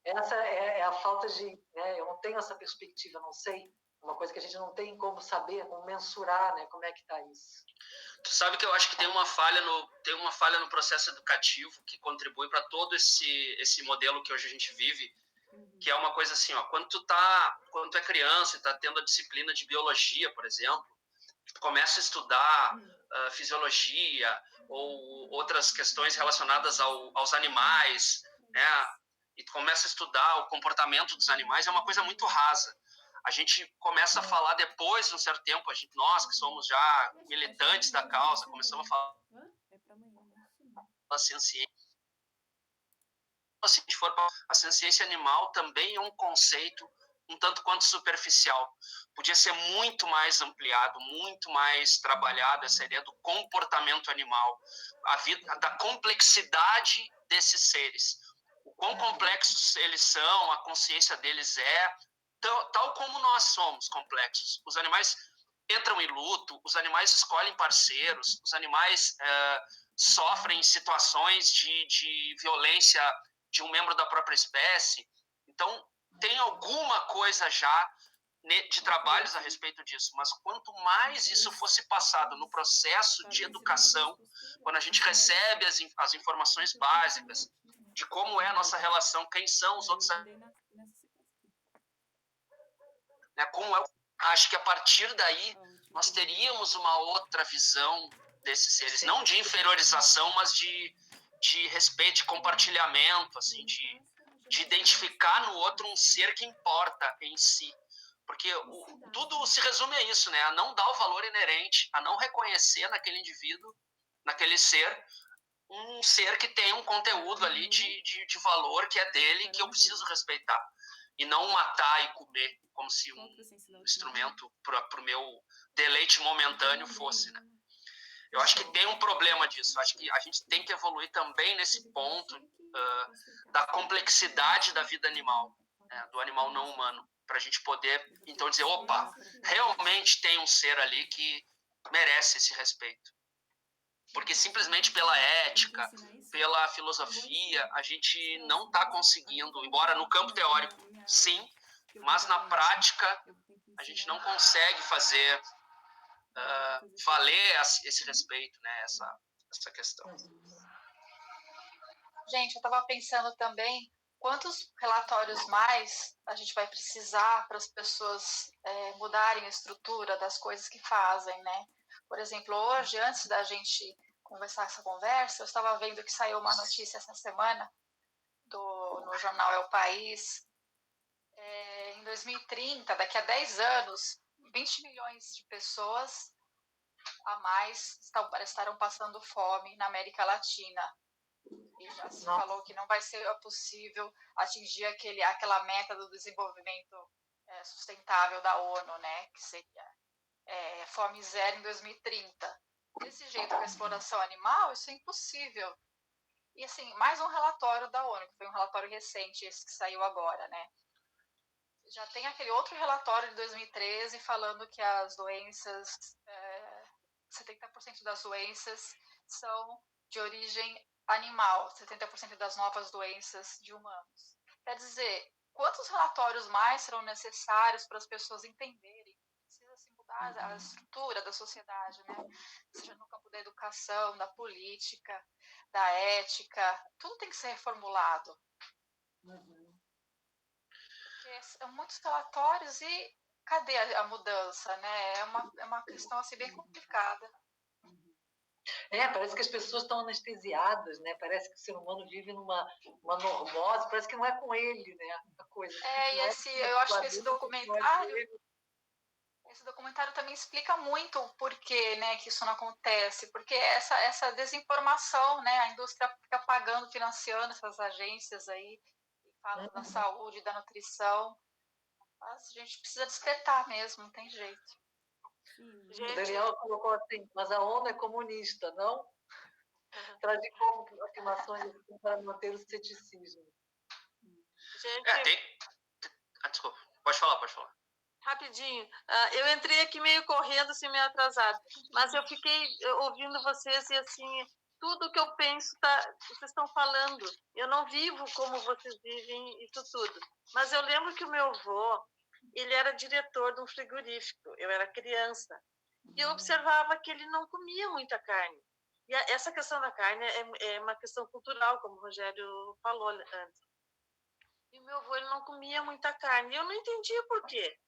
Essa é a falta de... Né, eu não tenho essa perspectiva, não sei, uma coisa que a gente não tem como saber, como mensurar, né, como é que está isso. Tu sabe que eu acho que tem uma falha no processo educativo que contribui para todo esse modelo que hoje a gente vive, que é uma coisa assim, ó, quando tu é criança e tá tendo a disciplina de biologia, por exemplo, tu começa a estudar fisiologia ou outras questões relacionadas aos animais, né? E tu começa a estudar o comportamento dos animais, é uma coisa muito rasa. A gente começa a falar depois de um certo tempo, nós que somos já militantes da causa, começamos a falar ciência. Se a gente for a ciência animal, também é um conceito um tanto quanto superficial. Podia ser muito mais ampliado, muito mais trabalhado essa ideia do comportamento animal, da complexidade desses seres. O quão complexos eles são, a consciência deles tal como nós somos complexos. Os animais entram em luto, os animais escolhem parceiros, os animais sofrem situações de violência de um membro da própria espécie. Então, tem alguma coisa já de trabalhos a respeito disso, mas quanto mais isso fosse passado no processo de educação, quando a gente recebe as informações básicas de como é a nossa relação, quem são os outros, acho que a partir daí nós teríamos uma outra visão desses seres, não de inferiorização, mas de respeito, de compartilhamento, assim, de identificar no outro um ser que importa em si. Porque tudo se resume a isso, né? A não dar o valor inerente, a não reconhecer naquele indivíduo, naquele ser, um ser que tem um conteúdo ali de valor que é dele, que eu preciso respeitar. E não matar e comer como se um instrumento para o meu deleite momentâneo fosse, né? Eu acho que tem um problema disso. Acho que a gente tem que evoluir também nesse ponto da complexidade da vida animal, né, do animal não humano, para a gente poder, então, dizer, opa, realmente tem um ser ali que merece esse respeito. Porque simplesmente pela ética, pela filosofia, a gente não está conseguindo, embora no campo teórico, sim, mas na prática a gente não consegue fazer valer esse respeito, né, essa questão. Gente, eu estava pensando também quantos relatórios mais a gente vai precisar para as pessoas mudarem a estrutura das coisas que fazem, né? Por exemplo, hoje, antes da gente conversar essa conversa, eu estava vendo que saiu uma notícia essa semana no jornal É o País. Em 2030, daqui a 10 anos, 20 milhões de pessoas a mais estarão passando fome na América Latina. E já se falou que não vai ser possível atingir aquela meta do desenvolvimento sustentável da ONU, né? Que seria fome zero em 2030. Desse jeito, com a exploração animal, isso é impossível. E, assim, mais um relatório da ONU, que foi um relatório recente, esse que saiu agora, né? Já tem aquele outro relatório de 2013 falando que as doenças, 70% das doenças são de origem animal, 70% das novas doenças de humanos. Quer dizer, quantos relatórios mais serão necessários para as pessoas entenderem que precisa se mudar a estrutura da sociedade, né? Seja no campo da educação, da política, da ética, tudo tem que ser reformulado. Porque são muitos relatórios e cadê a mudança, né? É uma questão assim bem complicada. Parece que as pessoas estão anestesiadas, né? Parece que o ser humano vive numa normose, parece que não é com ele, né? A coisa. Eu acho que esse documentário também explica muito o porquê, né, que isso não acontece, porque essa desinformação, né, a indústria fica pagando, financiando essas agências aí, falando da saúde, da nutrição, mas a gente precisa despertar mesmo, não tem jeito. O Daniel colocou assim, mas a ONU é comunista, não? Traz de como afirmações para manter o ceticismo. Gente, Desculpa, pode falar. Rapidinho, eu entrei aqui meio correndo, assim, meio atrasado, mas eu fiquei ouvindo vocês e, assim, tudo que eu penso, vocês estão falando. Eu não vivo como vocês vivem isso tudo, mas eu lembro que o meu avô, ele era diretor de um frigorífico, eu era criança, e eu observava que ele não comia muita carne. E essa questão da carne é uma questão cultural, como o Rogério falou antes. E o meu avô, ele não comia muita carne, e eu não entendia por quê.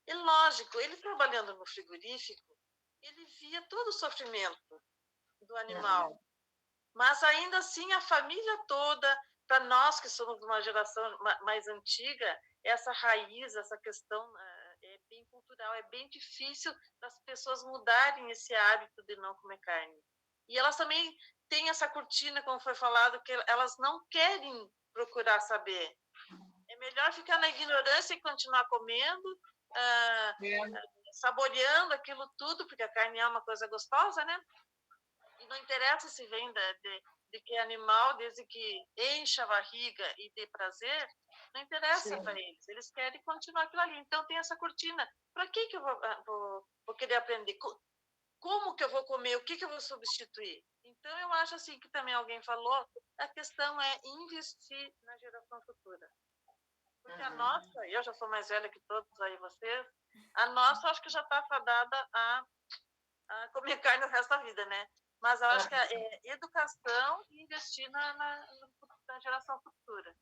E lógico, ele trabalhando no frigorífico, ele via todo o sofrimento do animal. Mas ainda assim, a família toda, para nós que somos uma geração mais antiga, essa raiz, essa questão é bem cultural, é bem difícil das pessoas mudarem esse hábito de não comer carne. E elas também têm essa cortina, como foi falado, que elas não querem procurar saber. É melhor ficar na ignorância e continuar comendo, saboreando aquilo tudo, porque a carne é uma coisa gostosa, né? E não interessa se vem de que animal, desde que encha a barriga e dê prazer, não interessa para eles. Eles querem continuar aquilo ali. Então tem essa cortina. Para que eu vou querer aprender? Como que eu vou comer? O que eu vou substituir? Então eu acho assim que também alguém falou, a questão é investir na geração futura. Porque a nossa, eu já sou mais velha que todos aí vocês, a nossa acho que já está fadada a comer carne o resto da vida, né? Mas eu acho que é educação e investir na geração futura.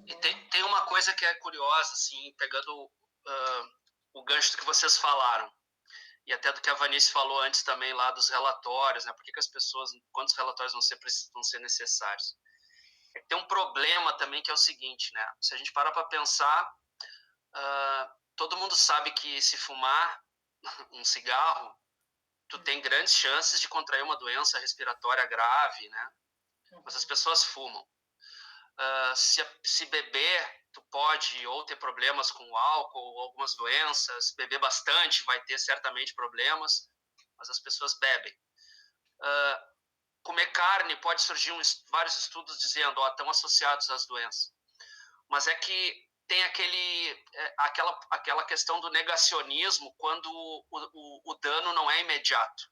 E tem uma coisa que é curiosa, assim, pegando o gancho do que vocês falaram, e até do que a Vanice falou antes também lá dos relatórios, né? Por que as pessoas, quantos relatórios vão ser necessários? Tem um problema também que é o seguinte, né? Se a gente parar para pensar, todo mundo sabe que se fumar um cigarro, tu tem grandes chances de contrair uma doença respiratória grave, né? Mas as pessoas fumam. Se beber, tu pode ou ter problemas com o álcool, ou algumas doenças. Beber bastante vai ter certamente problemas, mas as pessoas bebem. Comer carne, pode surgir vários estudos dizendo que estão associados às doenças. Mas é que tem aquela questão do negacionismo quando o dano não é imediato.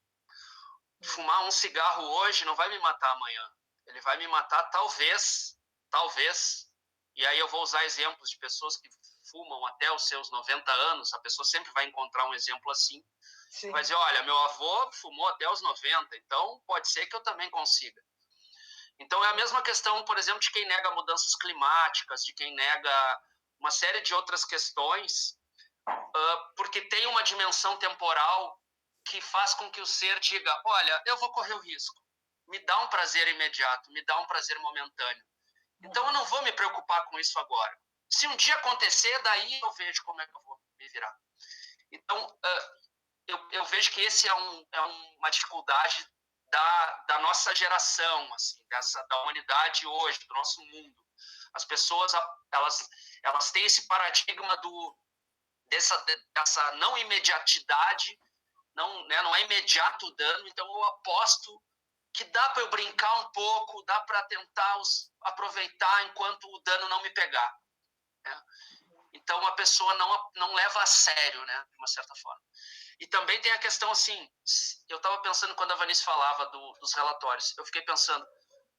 Fumar um cigarro hoje não vai me matar amanhã. Ele vai me matar talvez, e aí eu vou usar exemplos de pessoas que fumam até os seus 90 anos, a pessoa sempre vai encontrar um exemplo assim. Sim. Vai dizer, olha, meu avô fumou até os 90, então pode ser que eu também consiga. Então é a mesma questão, por exemplo, de quem nega mudanças climáticas, de quem nega uma série de outras questões, porque tem uma dimensão temporal que faz com que o ser diga, olha, eu vou correr o risco, me dá um prazer imediato, me dá um prazer momentâneo. Então eu não vou me preocupar com isso agora. Se um dia acontecer, daí eu vejo como é que eu vou me virar. Então, eu vejo que esse é uma dificuldade da nossa geração, assim, da humanidade hoje, do nosso mundo. As pessoas, elas têm esse paradigma dessa não imediatidade, não é imediato o dano, então eu aposto que dá para eu brincar um pouco, dá para tentar aproveitar enquanto o dano não me pegar. Né? Então a pessoa não leva a sério, né, de uma certa forma. E também tem a questão assim, eu estava pensando quando a Vanice falava dos relatórios, eu fiquei pensando,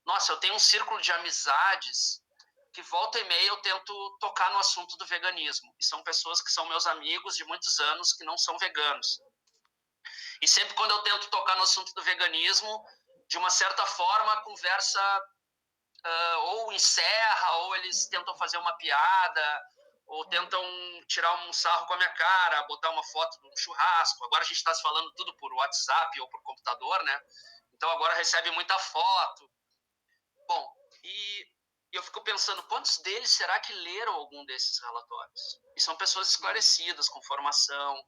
nossa, eu tenho um círculo de amizades que volta e meia eu tento tocar no assunto do veganismo. E são pessoas que são meus amigos de muitos anos que não são veganos. E sempre quando eu tento tocar no assunto do veganismo, de uma certa forma a conversa ou encerra, ou eles tentam fazer uma piada, ou tentam tirar um sarro com a minha cara, botar uma foto de um churrasco. Agora a gente está se falando tudo por WhatsApp ou por computador, né? Então agora recebe muita foto. Bom, e eu fico pensando, quantos deles será que leram algum desses relatórios? E são pessoas esclarecidas, com formação,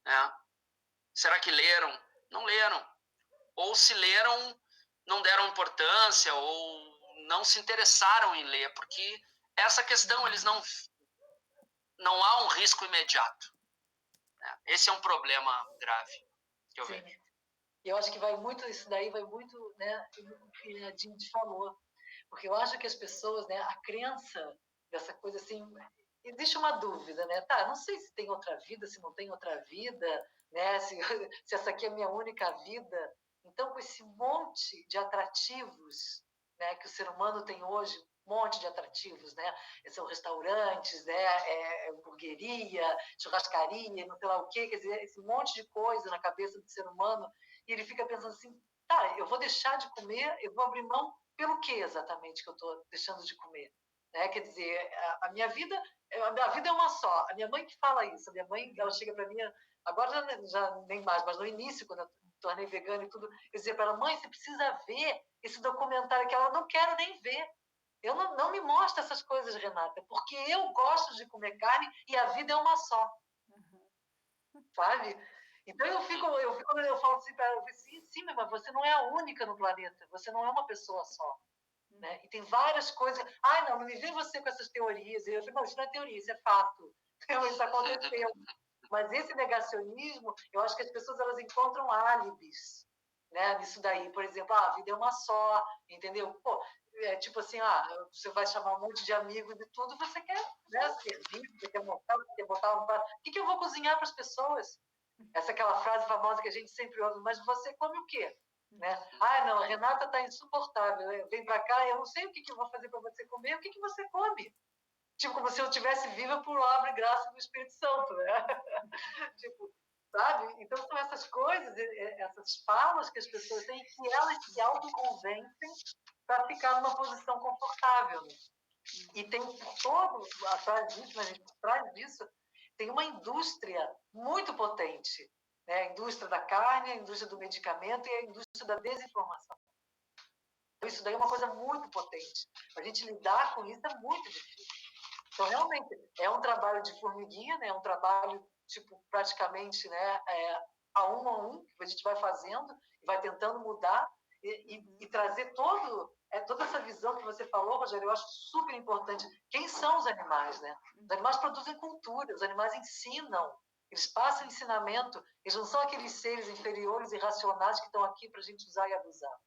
né? Será que leram? Não leram. Ou se leram, não deram importância, ou não se interessaram em ler, porque essa questão, eles não há um risco imediato. Né? Esse é um problema grave que eu vejo. Eu acho que isso daí vai muito, né, no que a Dindi falou, porque eu acho que as pessoas, né, a crença dessa coisa assim, existe uma dúvida, né? Tá, não sei se tem outra vida, se não tem outra vida, né? Se essa aqui é a minha única vida. Então, com esse monte de atrativos, né, que o ser humano tem hoje, um monte de atrativos, né? São restaurantes, né? Hamburgueria, churrascaria, não sei lá o quê, quer dizer, esse monte de coisa na cabeça do ser humano, e ele fica pensando assim, tá, eu vou deixar de comer, eu vou abrir mão pelo que exatamente que eu estou deixando de comer? Né? Quer dizer, a minha vida é uma só. A minha mãe que fala isso. A minha mãe, ela chega para mim, agora já nem mais, mas no início, quando eu tornei vegana e tudo, eu dizia para ela, mãe, você precisa ver esse documentário, que ela não quero nem ver. Eu não me mostro essas coisas, Renata, porque eu gosto de comer carne e a vida é uma só, sabe? Então eu falo assim para ela, sim, mas você não é a única no planeta, você não é uma pessoa só. Né? E tem várias coisas. Não me vê você com essas teorias. Eu falei, não, isso não é teoria, isso é fato. Isso aconteceu. Mas esse negacionismo, eu acho que as pessoas elas encontram álibis, né, nisso daí. Por exemplo, a vida é uma só, entendeu? Pô, tipo assim, você vai chamar um monte de amigos e tudo, você quer, né, servir, você quer montar, você quer botar um prato. O que eu vou cozinhar para as pessoas? Essa é aquela frase famosa que a gente sempre ouve, mas você come o quê? Né? Não, a Renata está insuportável. Vem para cá, eu não sei o que eu vou fazer para você comer. O que você come? Tipo, como se eu estivesse viva por obra e graça do Espírito Santo, né? Tipo, sabe? Então, são essas coisas, essas falas que as pessoas têm que elas se autoconvencem para ficar numa posição confortável. Né? E tem todo, atrás disso, tem uma indústria muito potente. Né? A indústria da carne, a indústria do medicamento e a indústria da desinformação. Isso daí é uma coisa muito potente. A gente lidar com isso é muito difícil. Então, realmente, é um trabalho de formiguinha, né? É um trabalho, tipo, praticamente, né? A um, que a gente vai fazendo, vai tentando mudar e trazer toda essa visão que você falou, Rogério, eu acho super importante. Quem são os animais, né? Os animais produzem cultura, os animais ensinam, eles passam ensinamento, eles não são aqueles seres inferiores e irracionais que estão aqui para a gente usar e abusar.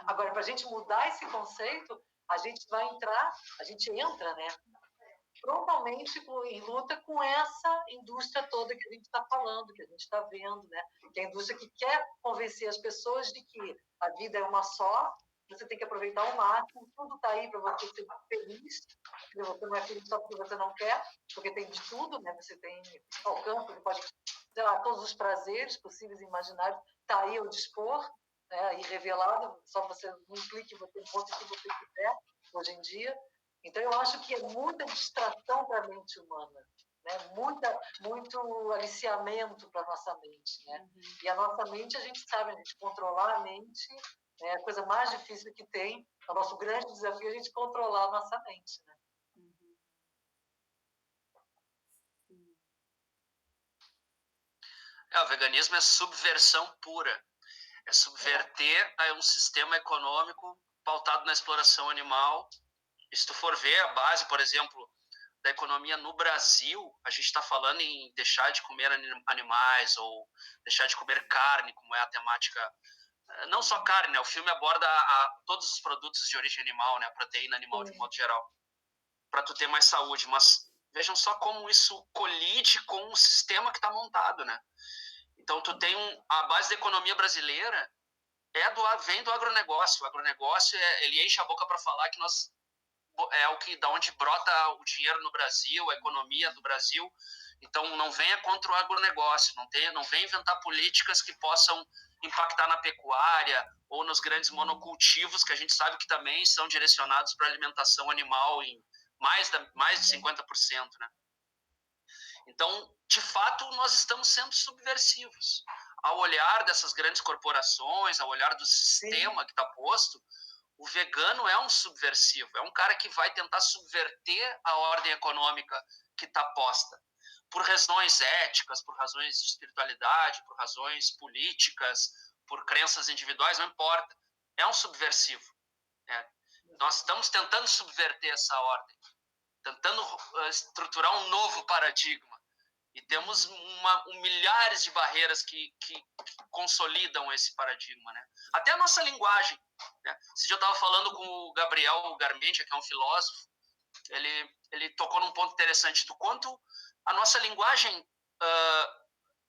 Agora, para a gente mudar esse conceito, a gente entra, né? Frontalmente em luta com essa indústria toda que a gente está falando, que a gente está vendo, né? Que é a indústria que quer convencer as pessoas de que a vida é uma só, você tem que aproveitar ao máximo, tudo está aí para você ser feliz, você não é feliz só porque você não quer, porque tem de tudo, né? Você tem alcance, você pode, sei lá, todos os prazeres possíveis e imaginários, está aí ao dispor, né? E revelado, só você um clique, você encontra o que você quiser, hoje em dia. Então, eu acho que é muita distração para a mente humana, né? Muito aliciamento para a nossa mente. Né? E a nossa mente, a gente sabe, a gente controlar a mente é a coisa mais difícil que tem. O nosso grande desafio é a gente controlar a nossa mente. Né? O veganismo é subversão pura. É subverter um sistema econômico pautado na exploração animal. E se tu for ver a base, por exemplo, da economia no Brasil, a gente está falando em deixar de comer animais ou deixar de comer carne, como é a temática. Não só carne, né? O filme aborda todos os produtos de origem animal, né? A proteína animal de modo geral, para tu ter mais saúde. Mas vejam só como isso colide com o sistema que está montado, né? Então, tu tem a base da economia brasileira vem do agronegócio. O agronegócio, ele enche a boca para falar que da onde brota o dinheiro no Brasil, a economia do Brasil. Então, não venha contra o agronegócio, não venha inventar políticas que possam impactar na pecuária ou nos grandes monocultivos, que a gente sabe que também são direcionados para alimentação animal em mais de 50%. Né? Então, de fato, nós estamos sendo subversivos. Ao olhar dessas grandes corporações, ao olhar do sistema que está posto, o vegano é um subversivo, é um cara que vai tentar subverter a ordem econômica que está posta. Por razões éticas, por razões de espiritualidade, por razões políticas, por crenças individuais, não importa. É um subversivo. Né? Nós estamos tentando subverter essa ordem, tentando estruturar um novo paradigma. E temos milhares de barreiras que consolidam esse paradigma. Né? Até a nossa linguagem. Né? Esse dia eu estava falando com o Gabriel Garmendia, que é um filósofo, ele tocou num ponto interessante do quanto a nossa linguagem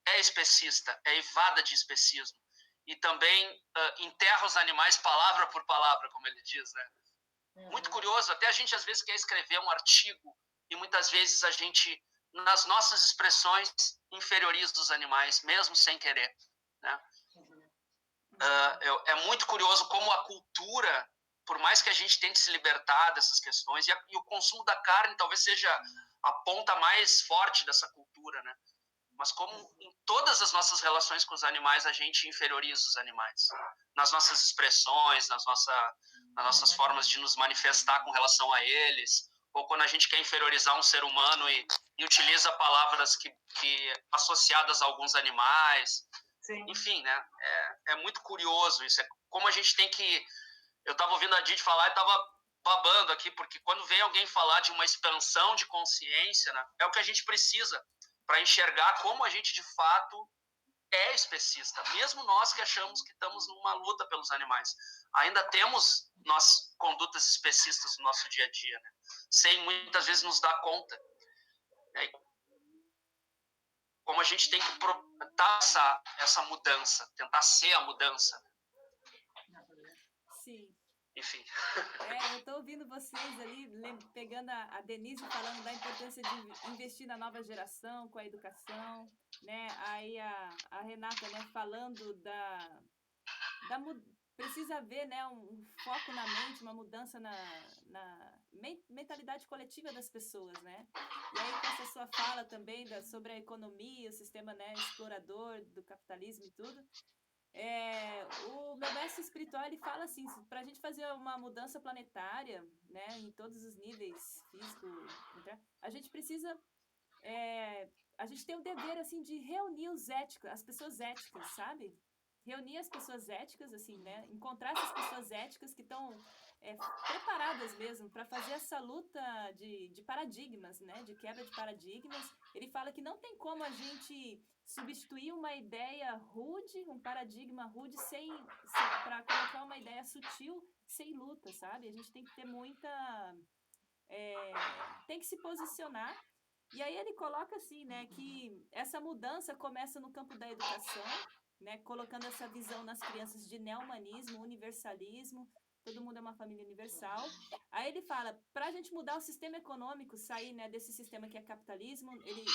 é especista, é eivada de especismo. E também enterra os animais palavra por palavra, como ele diz. Né? Muito curioso, até a gente às vezes quer escrever um artigo e muitas vezes a gente, nas nossas expressões, inferioriza os animais, mesmo sem querer. Né? É muito curioso como a cultura, por mais que a gente tente se libertar dessas questões, e o consumo da carne talvez seja a ponta mais forte dessa cultura, né? mas como em todas as nossas relações com os animais a gente inferioriza os animais. Nas nossas expressões, nas nossas formas de nos manifestar com relação a eles, ou quando a gente quer inferiorizar um ser humano e utiliza palavras que associadas a alguns animais. Sim. Enfim, né? É muito curioso isso. É como a gente tem que... Eu estava ouvindo a Didi falar e estava babando aqui, porque quando vem alguém falar de uma expansão de consciência, né, é o que a gente precisa para enxergar como a gente, de fato, é especista. Mesmo nós que achamos que estamos numa luta pelos animais. Ainda temos nós condutas especistas no nosso dia a dia, né? Sem muitas vezes nos dar conta. Né? Como a gente tem que tentar essa mudança, tentar ser a mudança. Sim. Enfim. Eu tô ouvindo vocês ali, pegando a Denise falando da importância de investir na nova geração, com a educação, né? Aí a Renata, né, falando precisa haver, né, um foco na mente, uma mudança na mentalidade coletiva das pessoas, né? E aí com essa sua fala também sobre a economia, o sistema, né, explorador do capitalismo e tudo, o meu mestre espiritual, ele fala assim, para a gente fazer uma mudança planetária, né, em todos os níveis, físico, a gente precisa, a gente tem o dever, assim, de reunir as pessoas éticas, sabe? Reunir as pessoas éticas, assim, né, encontrar essas pessoas éticas que estão preparadas mesmo para fazer essa luta de paradigmas, né, de quebra de paradigmas. Ele fala que não tem como a gente substituir uma ideia rude, um paradigma rude, para colocar uma ideia sutil sem luta, sabe? A gente tem que ter tem que se posicionar. E aí ele coloca assim, né, que essa mudança começa no campo da educação, né, colocando essa visão nas crianças de neo-humanismo, universalismo, todo mundo é uma família universal. Aí ele fala, para a gente mudar o sistema econômico, sair, né, desse sistema que é capitalismo, ele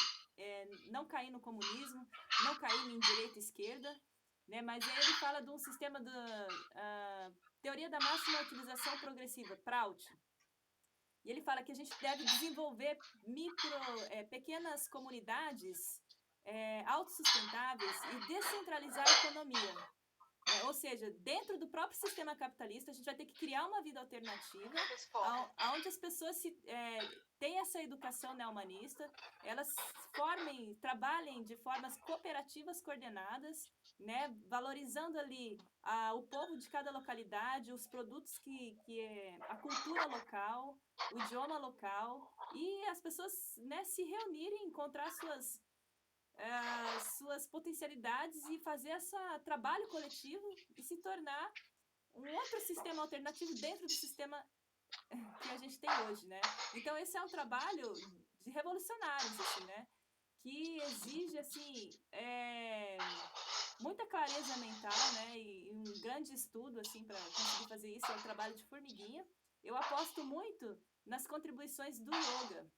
não cair no comunismo, não cair em direita e esquerda, né, mas aí ele fala de um sistema da teoria da máxima utilização progressiva, Prout. E ele fala que a gente deve desenvolver pequenas comunidades autossustentáveis e descentralizar a economia. Ou seja, dentro do próprio sistema capitalista, a gente vai ter que criar uma vida alternativa, onde as pessoas têm essa educação neo-humanista, elas trabalhem de formas cooperativas coordenadas, né, valorizando ali o povo de cada localidade, os produtos a cultura local, o idioma local, e as pessoas, né, se reunirem, encontrar suas potencialidades e fazer esse trabalho coletivo e se tornar um outro sistema alternativo dentro do sistema que a gente tem hoje, né? Então esse é um trabalho de revolucionários, assim, né? Que exige, assim, muita clareza mental, né? E um grande estudo, assim, para conseguir fazer isso. É um trabalho de formiguinha. Eu aposto muito nas contribuições do yoga,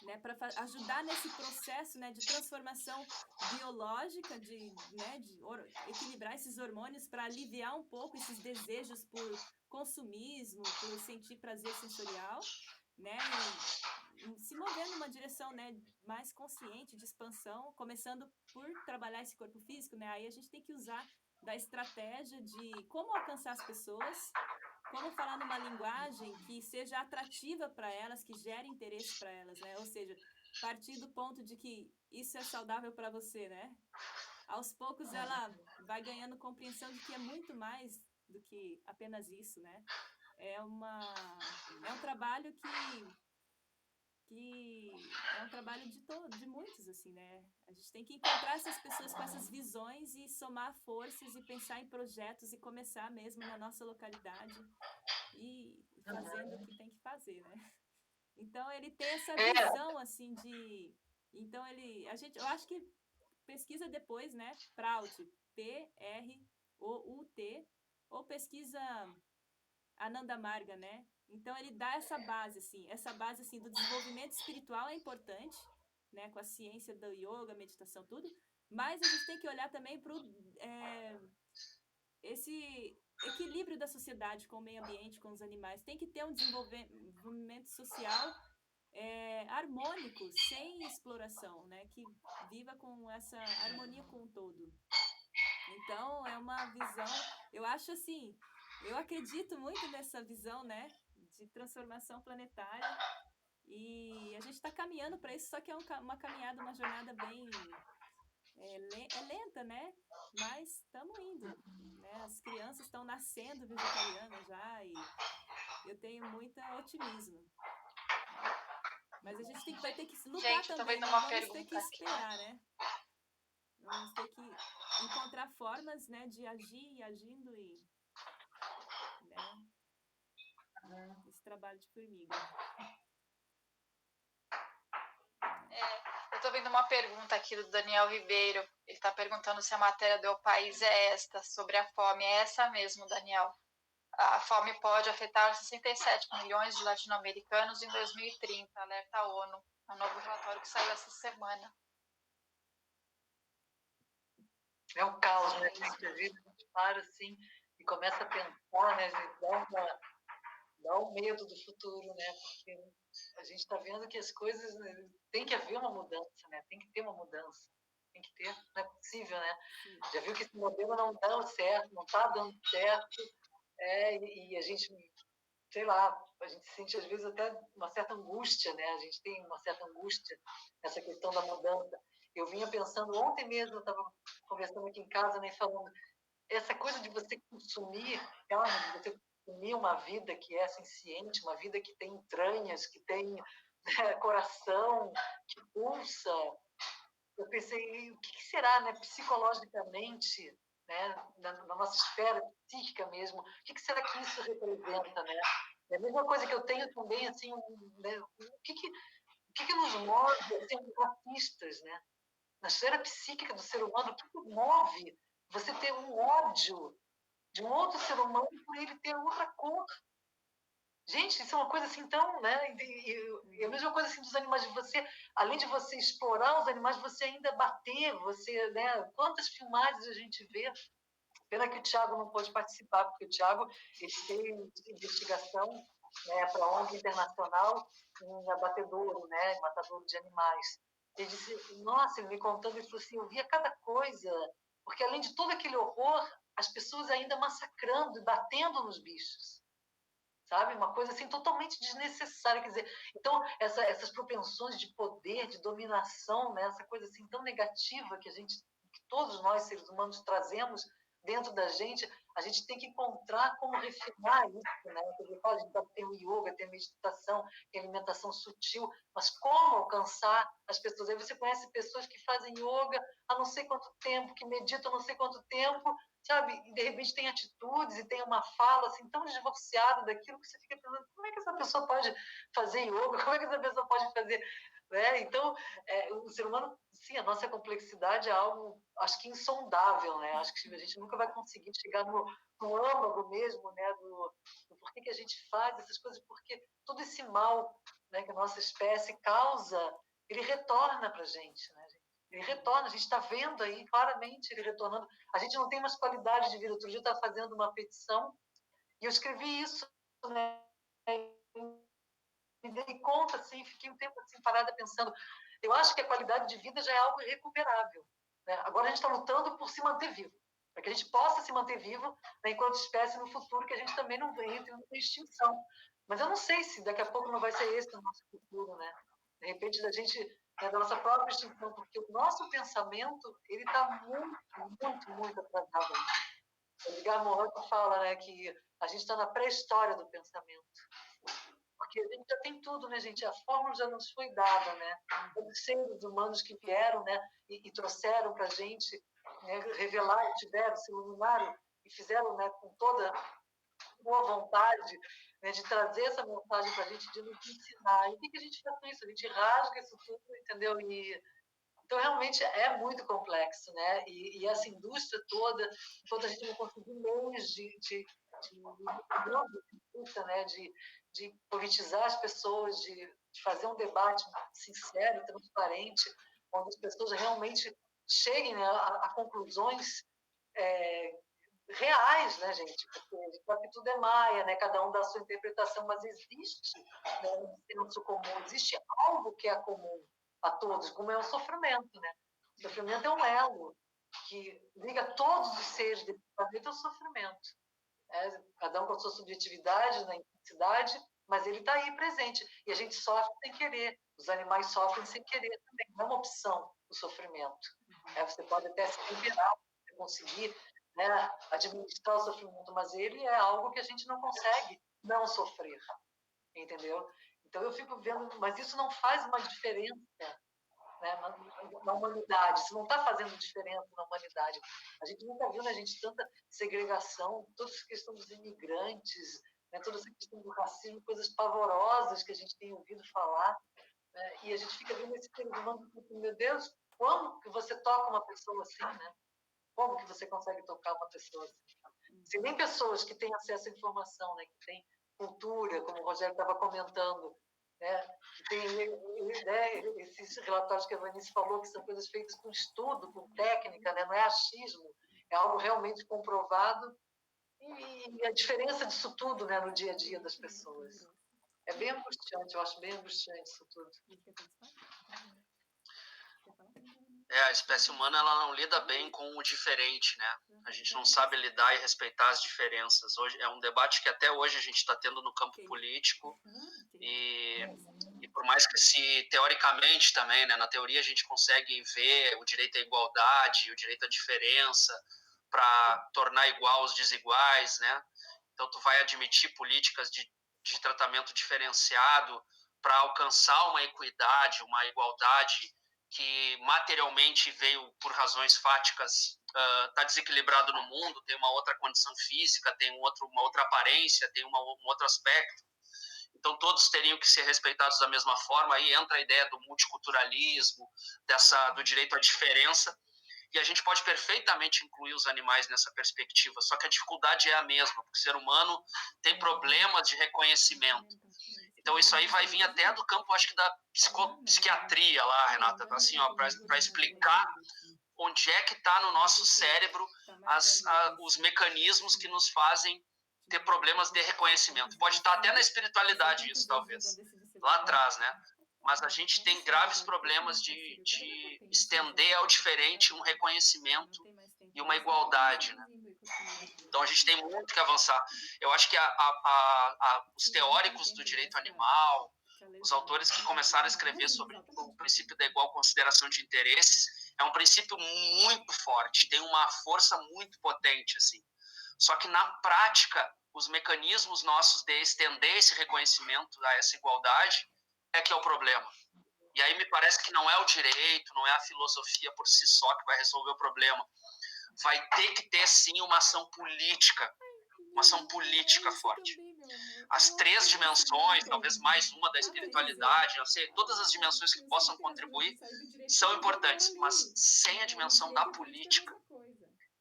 né, para ajudar nesse processo, né, de transformação biológica, de equilibrar esses hormônios para aliviar um pouco esses desejos por consumismo, por sentir prazer sensorial, né, e se mover numa direção, né, mais consciente de expansão, começando por trabalhar esse corpo físico, né, aí a gente tem que usar da estratégia de como alcançar as pessoas, como falar numa linguagem que seja atrativa para elas, que gere interesse para elas, né? Ou seja, partir do ponto de que isso é saudável para você, né? Aos poucos ela vai ganhando compreensão de que é muito mais do que apenas isso, né? É um trabalho que é um trabalho de muitos, assim, né? A gente tem que encontrar essas pessoas com essas visões e somar forças e pensar em projetos e começar mesmo na nossa localidade e fazendo o que tem que fazer, né? Então ele tem essa visão, assim, então eu acho que pesquisa depois, né? Prout, Prout, ou pesquisa Ananda Marga, né? Então ele dá essa base assim do desenvolvimento espiritual é importante, né? Com a ciência do yoga, meditação, tudo. Mas a gente tem que olhar também para esse equilíbrio da sociedade com o meio ambiente, com os animais. Tem que ter um desenvolvimento social harmônico, sem exploração, né? Que viva com essa harmonia com o todo. Então, é uma visão, eu acho assim, eu acredito muito nessa visão, né? De transformação planetária. E a gente está caminhando para isso, só que é uma caminhada, uma jornada bem lenta, né? Mas estamos indo, né? As crianças estão nascendo vegetarianas já e eu tenho muito otimismo. Mas a gente vai ter que lutar Gente, eu tô também, vendo não uma vamos ter pergunta que aqui. esperar, né? Vamos ter que encontrar formas, né, de agir e agindo e, né, esse trabalho de formiga. Eu tô vendo uma pergunta aqui do Daniel Ribeiro. Ele tá perguntando se a matéria do O País é esta, sobre a fome. É essa mesmo, Daniel. A fome pode afetar 67 milhões de latino-americanos em 2030, alerta a ONU. É um novo relatório que saiu essa semana. É um caos, né, gente? Às vezes a gente para assim e começa a pensar, né? A gente dá um medo do futuro, né? Porque a gente está vendo que as coisas, né, tem que haver uma mudança, né? Tem que ter uma mudança. Tem que ter, não é possível, né? Sim. Já viu que esse modelo não dá certo, não está dando certo, e a gente, sei lá, a gente sente às vezes até uma certa angústia, né? A gente tem uma certa angústia nessa questão da mudança. Eu vinha pensando, ontem mesmo eu estava conversando aqui em casa, né, falando, essa coisa de você consumir carne, de você consumir uma vida que é senciente, uma vida que tem entranhas, que tem coração, que pulsa. Eu pensei, o que será, né, psicologicamente, né, na nossa esfera psíquica mesmo, o que será que isso representa, né? É a mesma coisa que eu tenho também, assim, né, o que nos move a sermos racistas, né? Na esfera psíquica do ser humano, o que move você ter um ódio de um outro ser humano por ele ter outra cor? Gente, isso é uma coisa assim tão, né? E a mesma coisa assim dos animais, de você, além de você explorar os animais, você ainda bater, você, né? Quantas filmagens a gente vê? Pena que o Thiago não pôde participar, porque o Thiago ele tem investigação, né, para a ONG Internacional em abatedouro, né, em matadouro de animais. Ele disse, nossa, ele me contando, ele falou assim, eu via cada coisa, porque além de todo aquele horror, as pessoas ainda massacrando e batendo nos bichos, sabe? Uma coisa assim totalmente desnecessária, quer dizer, então essas propensões de poder, de dominação, né, essa coisa assim tão negativa que todos nós seres humanos trazemos dentro da gente, a gente tem que encontrar como refinar isso, né? A gente tem o yoga, tem a meditação, tem a alimentação sutil, mas como alcançar as pessoas? Aí você conhece pessoas que fazem yoga há não sei quanto tempo, que meditam há não sei quanto tempo, sabe? E de repente tem atitudes e tem uma fala assim tão divorciada daquilo que você fica pensando, como é que essa pessoa pode fazer yoga? Como é que essa pessoa pode fazer, né? Então, o ser humano, sim, a nossa complexidade é algo, acho que insondável, né? Acho que a gente nunca vai conseguir chegar no âmago mesmo, né? Do porquê que a gente faz essas coisas, porque todo esse mal, né, que a nossa espécie causa, ele retorna para a gente, né? Ele retorna, a gente está vendo aí claramente ele retornando. A gente não tem mais qualidade de vida. Outro dia eu estava fazendo uma petição e eu escrevi isso, né? Me dei conta, assim, fiquei um tempo assim, parada pensando. Eu acho que a qualidade de vida já é algo irrecuperável. Né? Agora a gente está lutando por se manter vivo, para que a gente possa se manter vivo, né, enquanto espécie no futuro, que a gente também não entre em extinção. Mas eu não sei se daqui a pouco não vai ser esse o nosso futuro, né? De repente, da gente, né, da nossa própria extinção, porque o nosso pensamento ele está muito atrasado. O Edgar Morin fala, né, que a gente está na pré-história do pensamento. Porque a gente já tem tudo, né, gente? A fórmula já nos foi dada, né? Os seres humanos que vieram, né, e trouxeram para a gente, né, revelaram, tiveram, se iluminaram e fizeram, né, com toda boa vontade, né, de trazer essa mensagem para a gente, de nos ensinar. E o que a gente faz com isso? A gente rasga isso tudo, entendeu? Então, realmente, é muito complexo, né? E essa indústria toda, enquanto a gente não conseguir meios né? de politizar as pessoas, de fazer um debate sincero, transparente, onde as pessoas realmente cheguem, né, a conclusões reais, né, gente? Porque a gente sabe que tudo é maia, né? Cada um dá a sua interpretação, mas existe, né, um senso comum, existe algo que é comum a todos, como é o sofrimento, né? O sofrimento é um elo que liga todos os seres desse planeta ao sofrimento. Né? Cada um com a sua subjetividade, na intensidade, mas ele está aí presente. E a gente sofre sem querer. Os animais sofrem sem querer também. Não é uma opção o sofrimento. Você pode até se temperar, conseguir, né, administrar o sofrimento, mas ele é algo que a gente não consegue não sofrer. Entendeu? Então eu fico vendo, mas isso não faz uma diferença, né, na humanidade. Isso não está fazendo diferença na humanidade. A gente nunca viu, né, gente, tanta segregação, toda essa questão dos imigrantes, né, toda essa questão do racismo, coisas pavorosas que a gente tem ouvido falar, né, e a gente fica vendo esse ser humano, meu Deus, como que você toca uma pessoa assim, né? Como que você consegue tocar uma pessoa assim? Se nem pessoas que têm acesso à informação, né, que têm cultura, como o Rogério estava comentando, né, que tem, né, esses relatórios que a Vanice falou, que são coisas feitas com estudo, com técnica, né, não é achismo, é algo realmente comprovado, e a diferença disso tudo, né, no dia a dia das pessoas. É bem angustiante, eu acho bem angustiante isso tudo. A espécie humana ela não lida bem com o diferente, né? A gente não sabe lidar e respeitar as diferenças. Hoje é um debate que até hoje a gente está tendo no campo político e por mais que se teoricamente também, né, na teoria a gente consegue ver o direito à igualdade, o direito à diferença para tornar igual os desiguais, né? Então tu vai admitir políticas de tratamento diferenciado para alcançar uma equidade, uma igualdade que materialmente veio por razões fáticas, está desequilibrado no mundo, tem uma outra condição física, tem uma outra aparência, tem um outro aspecto. Então todos teriam que ser respeitados da mesma forma. Aí entra a ideia do multiculturalismo, do direito à diferença, e a gente pode perfeitamente incluir os animais nessa perspectiva, só que a dificuldade é a mesma, porque o ser humano tem problemas de reconhecimento. Então isso aí vai vir até do campo, acho que da psiquiatria lá, Renata, assim, para explicar onde é que está no nosso cérebro os mecanismos que nos fazem ter problemas de reconhecimento. Pode estar até na espiritualidade isso, talvez, lá atrás, né? Mas a gente tem graves problemas de estender ao diferente um reconhecimento e uma igualdade, né? Então a gente tem muito que avançar. Eu acho que os teóricos do direito animal, os autores que começaram a escrever sobre o princípio da igual consideração de interesses, é um princípio muito forte, tem uma força muito potente, assim. Só que na prática, os mecanismos nossos de estender esse reconhecimento a essa igualdade é que é o problema. E aí me parece que não é o direito, não é a filosofia por si só que vai resolver o problema. Vai ter que ter, sim, uma ação política forte. As 3 dimensões, talvez mais uma da espiritualidade, não sei, todas as dimensões que possam contribuir são importantes, mas sem a dimensão da política,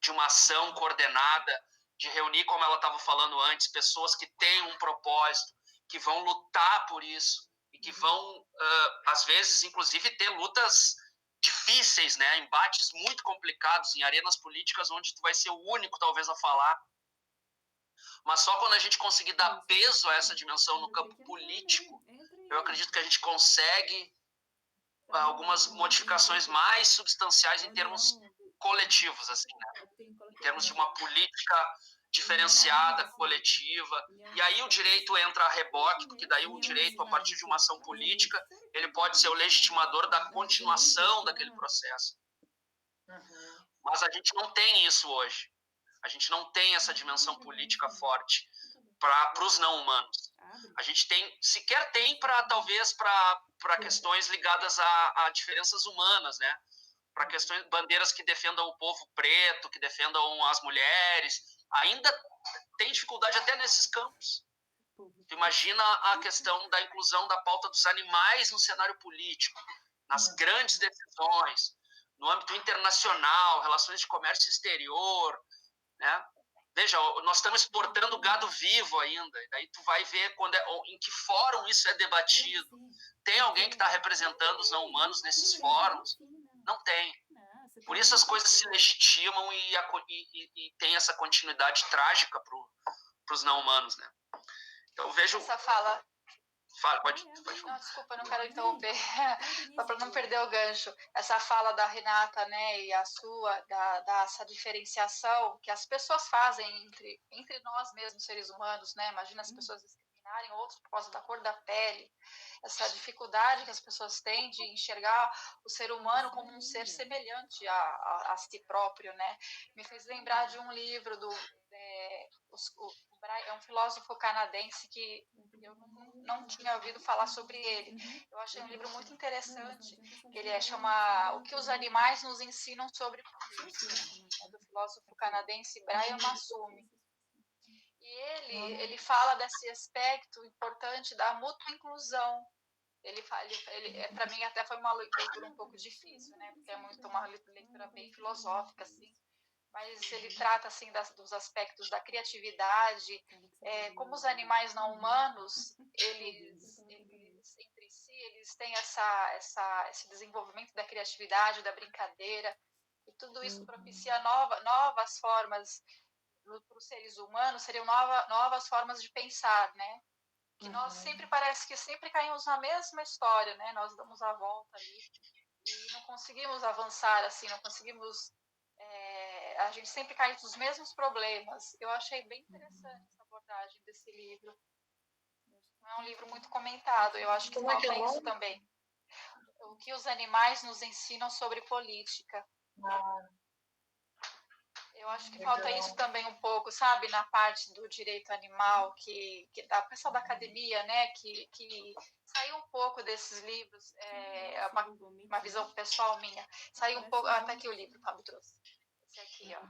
de uma ação coordenada, de reunir, como ela estava falando antes, pessoas que têm um propósito, que vão lutar por isso e que vão, às vezes, inclusive, ter lutas difíceis, né? Embates muito complicados em arenas políticas onde tu vai ser o único, talvez, a falar. Mas só quando a gente conseguir dar peso a essa dimensão no campo político, eu acredito que a gente consegue algumas modificações mais substanciais em termos coletivos, assim, né? Em termos de uma política diferenciada, coletiva. E aí o direito entra a reboque, porque daí o direito, a partir de uma ação política, ele pode ser o legitimador da continuação daquele processo. Mas a gente não tem isso hoje. A gente não tem essa dimensão política forte para os não humanos. A gente sequer tem talvez para questões ligadas a diferenças humanas, né? Para questões, bandeiras que defendam o povo preto, que defendam as mulheres, ainda tem dificuldade até nesses campos. Tu imagina a questão da inclusão da pauta dos animais no cenário político, nas grandes decisões, no âmbito internacional, relações de comércio exterior, né? Veja, nós estamos exportando gado vivo ainda, e daí tu vai ver em que fórum isso é debatido. Tem alguém que está representando os não humanos nesses fóruns? Não tem. Por isso as coisas se legitimam e tem essa continuidade trágica para os não-humanos, né? Então eu vejo... Essa fala... Fala, pode falar. Não, desculpa, não quero interromper, só para não perder o gancho. Essa fala da Renata, né, e a sua, dessa diferenciação que as pessoas fazem entre nós mesmos, seres humanos, né? Imagina as pessoas discriminarem outros por causa da cor da pele, essa dificuldade que as pessoas têm de enxergar o ser humano como um ser semelhante a si próprio, né? Me fez lembrar de um livro é um filósofo canadense que eu não tinha ouvido falar sobre ele. Eu achei um livro muito interessante, que ele chama O que os animais nos ensinam sobre política, do filósofo canadense Brian Massumi. E ele fala desse aspecto importante da mútua inclusão. Para mim até foi uma leitura um pouco difícil, né? Porque é uma leitura bem filosófica, assim. Mas ele trata assim dos aspectos da criatividade, como os animais não humanos, eles entre si, eles têm esse desenvolvimento da criatividade, da brincadeira, e tudo isso propicia novas formas para os seres humanos, seriam novas formas de pensar, né? Que nós parece que sempre caímos na mesma história, né? Nós damos a volta ali e não conseguimos avançar assim, não conseguimos a gente sempre cai nos mesmos problemas. Eu achei bem interessante essa abordagem desse livro. Não é um livro muito comentado, eu acho que falta isso também. O que os animais nos ensinam sobre política. Eu acho que falta isso também um pouco, sabe, na parte do direito animal, que da pessoal da academia, né, que saiu um pouco desses livros, uma visão pessoal minha, saiu um pouco, até aqui o livro, tá, me trouxe. Esse aqui, ó.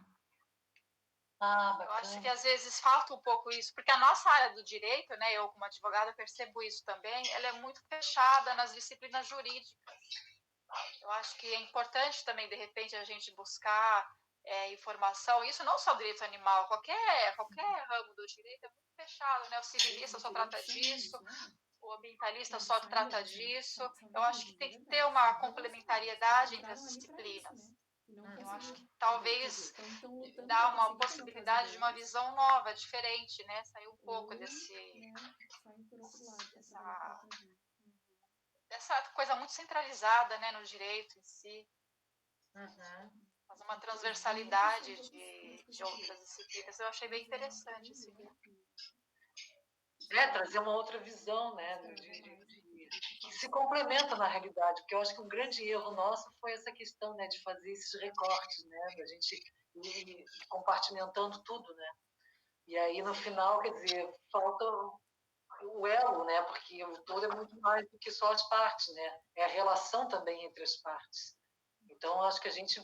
Eu acho que às vezes falta um pouco isso, porque a nossa área do direito, né, eu como advogada percebo isso também, ela é muito fechada nas disciplinas jurídicas. Eu acho que é importante também, de repente, a gente buscar informação, isso não só o direito animal, qualquer ramo do direito é muito fechado, né? O civilista só trata disso, o ambientalista só trata disso. Eu acho que tem que ter uma complementariedade entre as disciplinas. Eu acho que talvez dá uma possibilidade de uma visão nova, diferente, né? Sair um pouco dessa coisa muito centralizada, né, no direito em si. Fazer uma transversalidade de outras disciplinas. Eu achei bem interessante esse livro. Trazer uma outra visão, né, que se complementa na realidade, porque eu acho que um grande erro nosso foi essa questão, né, de fazer esses recortes, né, da gente ir compartimentando tudo, né, e aí no final, quer dizer, falta o elo, né, porque o todo é muito mais do que só as partes, né, é a relação também entre as partes. Então, acho que a gente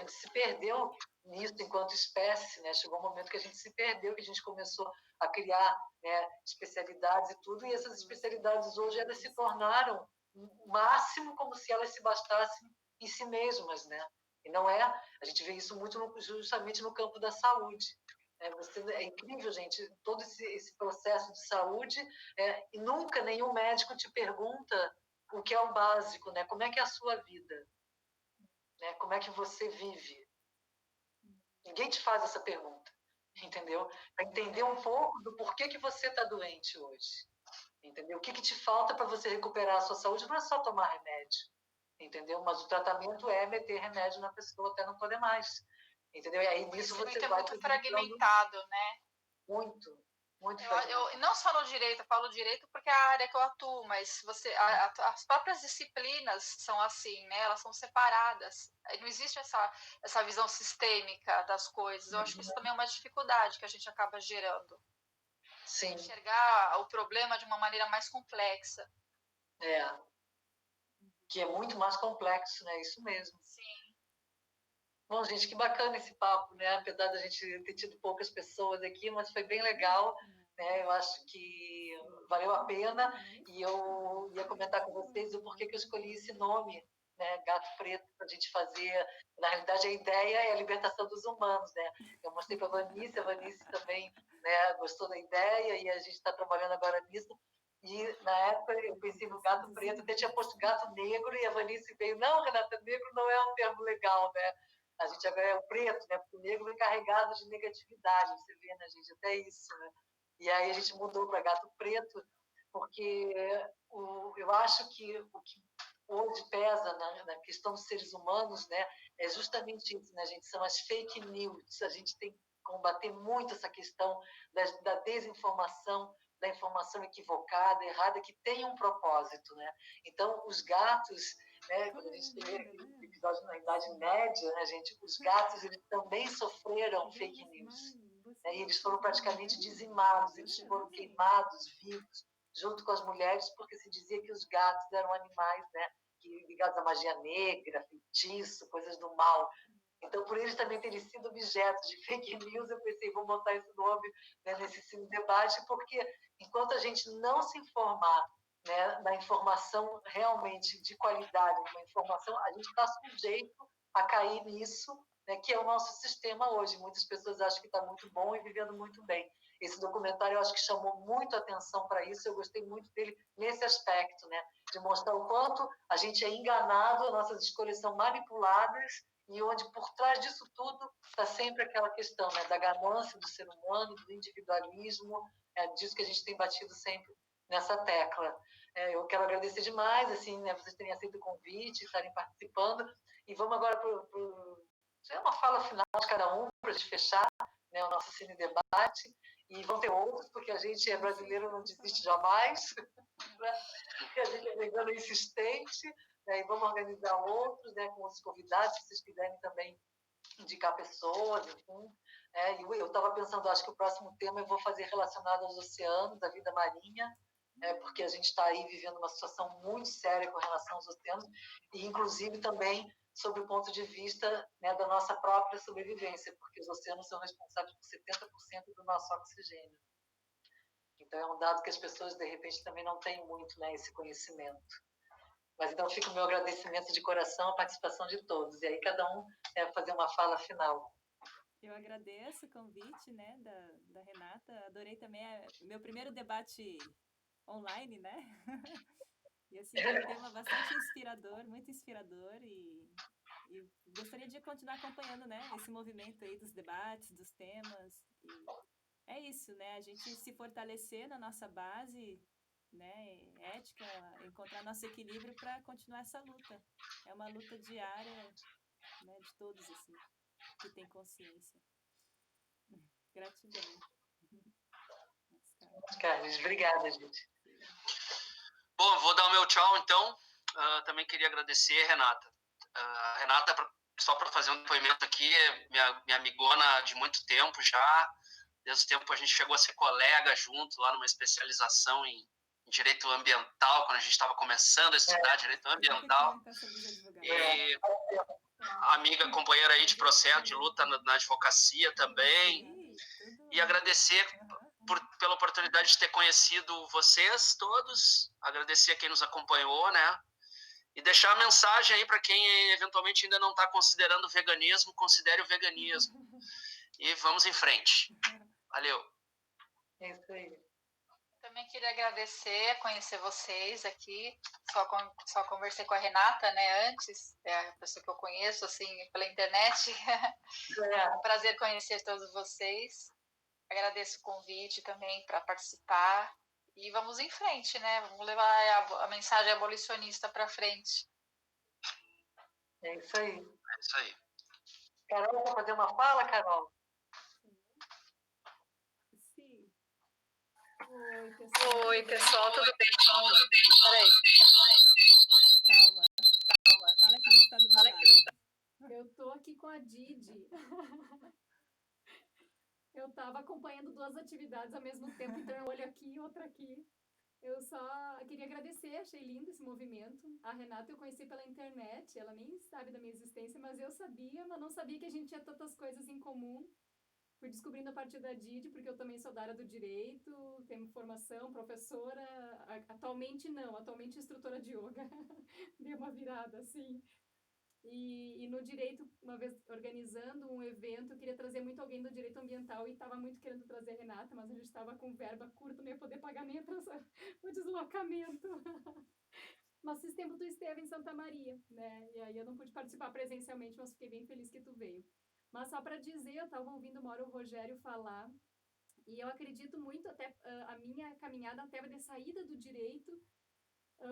se perdeu nisso enquanto espécie, né? Chegou um momento que a gente se perdeu, que a gente começou a criar, né, especialidades e tudo, e essas especialidades hoje elas se tornaram o máximo como se elas se bastassem em si mesmas, né? E não é, a gente vê isso muito justamente no campo da saúde. É incrível, gente, todo esse processo de saúde, e nunca nenhum médico te pergunta o que é o básico, né? Como é que é a sua vida? Né? Como é que você vive? Ninguém te faz essa pergunta, entendeu? Para entender um pouco do porquê que você está doente hoje, entendeu? O que te falta para você recuperar a sua saúde não é só tomar remédio, entendeu? Mas o tratamento é meter remédio na pessoa até não poder mais, entendeu? E aí nisso você vai muito fragmentado, né? Muito não só no direito, eu falo direito porque é a área que eu atuo, mas as próprias disciplinas são assim, né? Elas são separadas. Não existe essa visão sistêmica das coisas. Eu acho que isso também é uma dificuldade que a gente acaba gerando. Sim. Enxergar o problema de uma maneira mais complexa. Que é muito mais complexo, né? Isso mesmo. Sim. Bom, gente, que bacana esse papo, né? Apesar da gente ter tido poucas pessoas aqui, mas foi bem legal, né? Eu acho que valeu a pena e eu ia comentar com vocês o porquê que eu escolhi esse nome, né? Gato Preto, para a gente fazer. Na realidade, a ideia é a libertação dos humanos, né? Eu mostrei para a Vanice também, né? Gostou da ideia e a gente está trabalhando agora nisso. E, na época, eu pensei no gato preto, até tinha posto gato negro, e a Vanice veio, não, Renata, negro não é um termo legal, né? A gente agora é o preto, né? Porque o negro é carregado de negatividade, você vê, né, gente? Até isso, né? E aí a gente mudou para gato preto, porque eu acho que o que hoje pesa na questão dos seres humanos, né, é justamente isso, né, gente? São as fake news. A gente tem que combater muito essa questão da desinformação, da informação equivocada, errada, que tem um propósito, né? Então, os gatos, né, quando a gente tem episódio na Idade Média, né, gente, os gatos eles também sofreram fake news. Né, e eles foram praticamente dizimados, eles foram queimados vivos, junto com as mulheres, porque se dizia que os gatos eram animais, né, ligados à magia negra, feitiço, coisas do mal. Então, por eles também terem sido objetos de fake news, eu pensei, vou botar esse nome, né, nesse Cine Debate, porque enquanto a gente não se informar, né, da informação realmente de qualidade, uma informação, a gente está sujeito a cair nisso, né, que é o nosso sistema hoje. Muitas pessoas acham que está muito bom e vivendo muito bem. Esse documentário, eu acho que chamou muito atenção para isso, eu gostei muito dele nesse aspecto, né, de mostrar o quanto a gente é enganado, nossas escolhas são manipuladas, e onde por trás disso tudo está sempre aquela questão, né, da ganância do ser humano, do individualismo, disso que a gente tem batido sempre nessa tecla. Eu quero agradecer demais, assim, né, vocês terem aceito o convite, estarem participando, e vamos agora para uma fala final de cada um, para a gente fechar, né, o nosso Cine Debate, e vão ter outros, porque a gente é brasileiro, não desiste jamais, né? A gente é vegano insistente, né? E vamos organizar outros, né, com os convidados, se vocês quiserem também indicar pessoas, enfim. Eu estava pensando, acho que o próximo tema eu vou fazer relacionado aos oceanos, à vida marinha, porque a gente está aí vivendo uma situação muito séria com relação aos oceanos, e inclusive também sobre o ponto de vista, né, da nossa própria sobrevivência, porque os oceanos são responsáveis por 70% do nosso oxigênio. Então, é um dado que as pessoas, de repente, também não têm muito, né, esse conhecimento. Mas então fica o meu agradecimento de coração à participação de todos. E aí cada um fazer uma fala final. Eu agradeço o convite, né, da Renata. Adorei também meu primeiro debate online, né? E assim, é um tema bastante inspirador, muito inspirador, e gostaria de continuar acompanhando, né, esse movimento aí dos debates, dos temas. E é isso, né? A gente se fortalecer na nossa base, né, ética, encontrar nosso equilíbrio para continuar essa luta. É uma luta diária, né, de todos, assim, que tem consciência. Gratidão. Carlos, obrigada, gente. Bom, vou dar o meu tchau, então. Também queria agradecer, Renata. Renata, só para fazer um depoimento aqui, é minha amigona de muito tempo já. Desde o tempo a gente chegou a ser colega junto, lá numa especialização em direito ambiental, quando a gente estava começando a estudar direito ambiental. E amiga, companheira aí de processo, de luta na advocacia também. E agradecer pela oportunidade de ter conhecido vocês todos, agradecer a quem nos acompanhou, né? E deixar a mensagem aí para quem eventualmente ainda não está considerando o veganismo, considere o veganismo. E vamos em frente. Valeu. É isso aí. Também queria agradecer, conhecer vocês aqui. Só conversei com a Renata, né, antes, é a pessoa que eu conheço, assim, pela internet. É um prazer conhecer todos vocês. Agradeço o convite também para participar. E vamos em frente, né? Vamos levar a mensagem abolicionista para frente. É isso aí. É isso aí. Carol, quer fazer uma fala, Carol? Sim. Oi, pessoal, tudo bem? Peraí. Calma. Fala que você está do meu lado. Eu tô aqui com a Didi. Eu estava acompanhando duas atividades ao mesmo tempo, então eu olho aqui e outra aqui. Eu só queria agradecer, achei lindo esse movimento. A Renata eu conheci pela internet, ela nem sabe da minha existência, mas eu sabia, mas não sabia que a gente tinha tantas coisas em comum. Fui descobrindo a partir da Didi, porque eu também sou da área do direito, tenho formação, professora, atualmente não, atualmente instrutora de yoga. Dei uma virada, assim. E no direito, uma vez organizando um evento, eu queria trazer muito alguém do direito ambiental e estava muito querendo trazer a Renata, mas a gente estava com verba curta, não ia poder pagar nem o deslocamento. Mas esse tempo tu esteve em Santa Maria, né? E aí eu não pude participar presencialmente, mas fiquei bem feliz que tu veio. Mas só para dizer, eu estava ouvindo uma hora o Rogério falar, e eu acredito muito até a minha caminhada até de saída do direito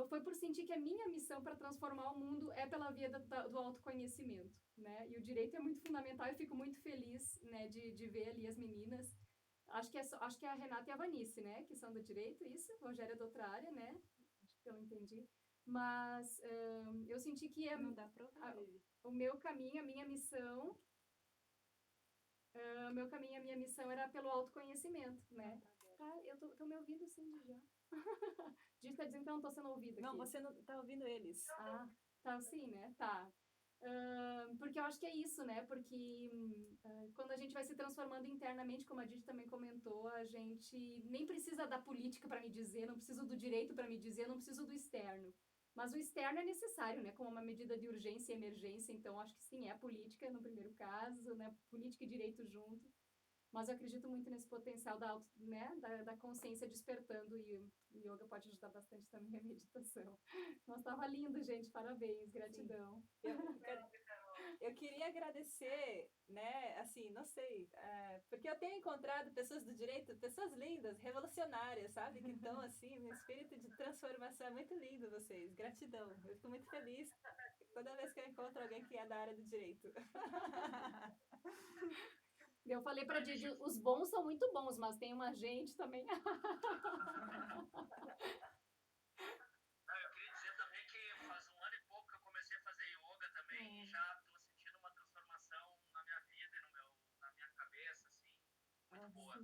foi por sentir que a minha missão para transformar o mundo é pela via do autoconhecimento, né? E o direito é muito fundamental, eu fico muito feliz, né, de ver ali as meninas. Acho que é a Renata e a Vanice, né, que são do direito, isso, o Rogério é da outra área, né? Acho que eu não entendi. Mas eu senti que Não dá pra ouvir. o meu caminho, a minha missão, a minha missão era pelo autoconhecimento, né? Ah, eu tô me ouvindo sim, já. Didi tá dizendo que eu não tô sendo ouvida Não, aqui. você não tá ouvindo eles. Ah, tá sim, né? Tá. Porque eu acho que é isso, né? Porque quando a gente vai se transformando internamente, como a Didi também comentou, a gente nem precisa da política para me dizer, não preciso do direito para me dizer, não preciso do externo. Mas o externo é necessário, né? Como uma medida de urgência e emergência, então acho que sim, é a política no primeiro caso, né? Política e direito junto. Mas eu acredito muito nesse potencial né, da consciência despertando e o yoga pode ajudar bastante também a meditação. Mas estava lindo, gente. Parabéns, gratidão. Eu queria agradecer, né, assim, não sei, porque eu tenho encontrado pessoas do direito, pessoas lindas, revolucionárias, sabe? Que estão, assim, no espírito de transformação. É muito lindo vocês. Gratidão. Eu fico muito feliz toda vez que eu encontro alguém que é da área do direito. Eu falei para Didi, os bons são muito bons, mas tem uma gente também. Eu queria dizer também que faz um ano e pouco que eu comecei a fazer yoga também e já estou sentindo uma transformação na minha vida e na minha cabeça, assim, muito boa.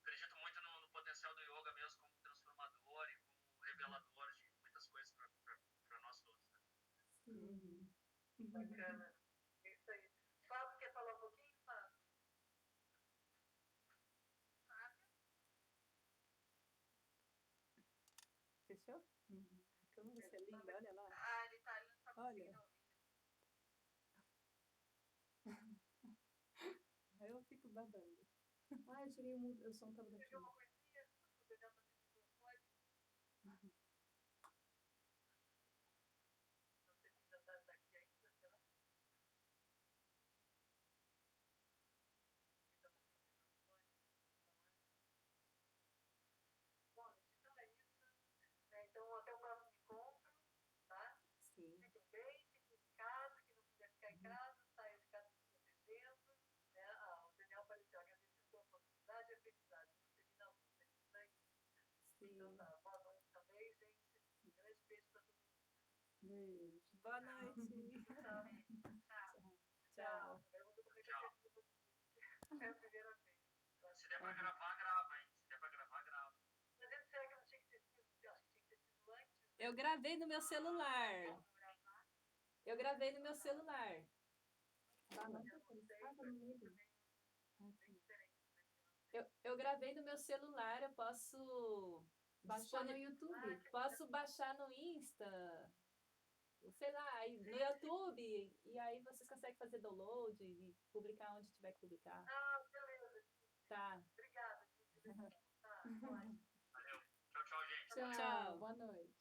Acredito muito no potencial do yoga mesmo como transformador e como revelador de muitas coisas para nós todos. Né? Bacana. É isso aí. Fábio, quer falar um pouquinho, Fábio? Fechou? Como você é linda, olha lá. Ah, ele tá Olha. Eu fico babando. Ah, eu tirei o som tava daqui. Então, até o próximo encontro, tá? Sim. Fiquem bem, fiquem em casa, quem não puder ficar em casa, saia de casa se protegendo, né? O Daniel apareceu, agradecendo pela oportunidade e a felicidade. Você me dá um isso aí. Então tá, boa noite também, gente. Um grande beijo para todo mundo. Beijo. Boa noite. Tchau. Eu vou comer café com você. É a primeira vez. Se der para gravar, grava, hein? Se der para gravar, grava. Mas será que não tinha que ter sido? Eu acho que tinha que ter sido antes. Eu gravei no meu celular. Eu gravei no meu celular. Eu gravei no meu celular, eu posso Baixar no YouTube. Posso baixar no Insta, sei lá, no YouTube, e aí vocês conseguem fazer download e publicar onde tiver que publicar. Ah, beleza. Tá. Obrigada. Tá, ótimo. Valeu. Tchau, tchau, gente. Tchau. Boa noite.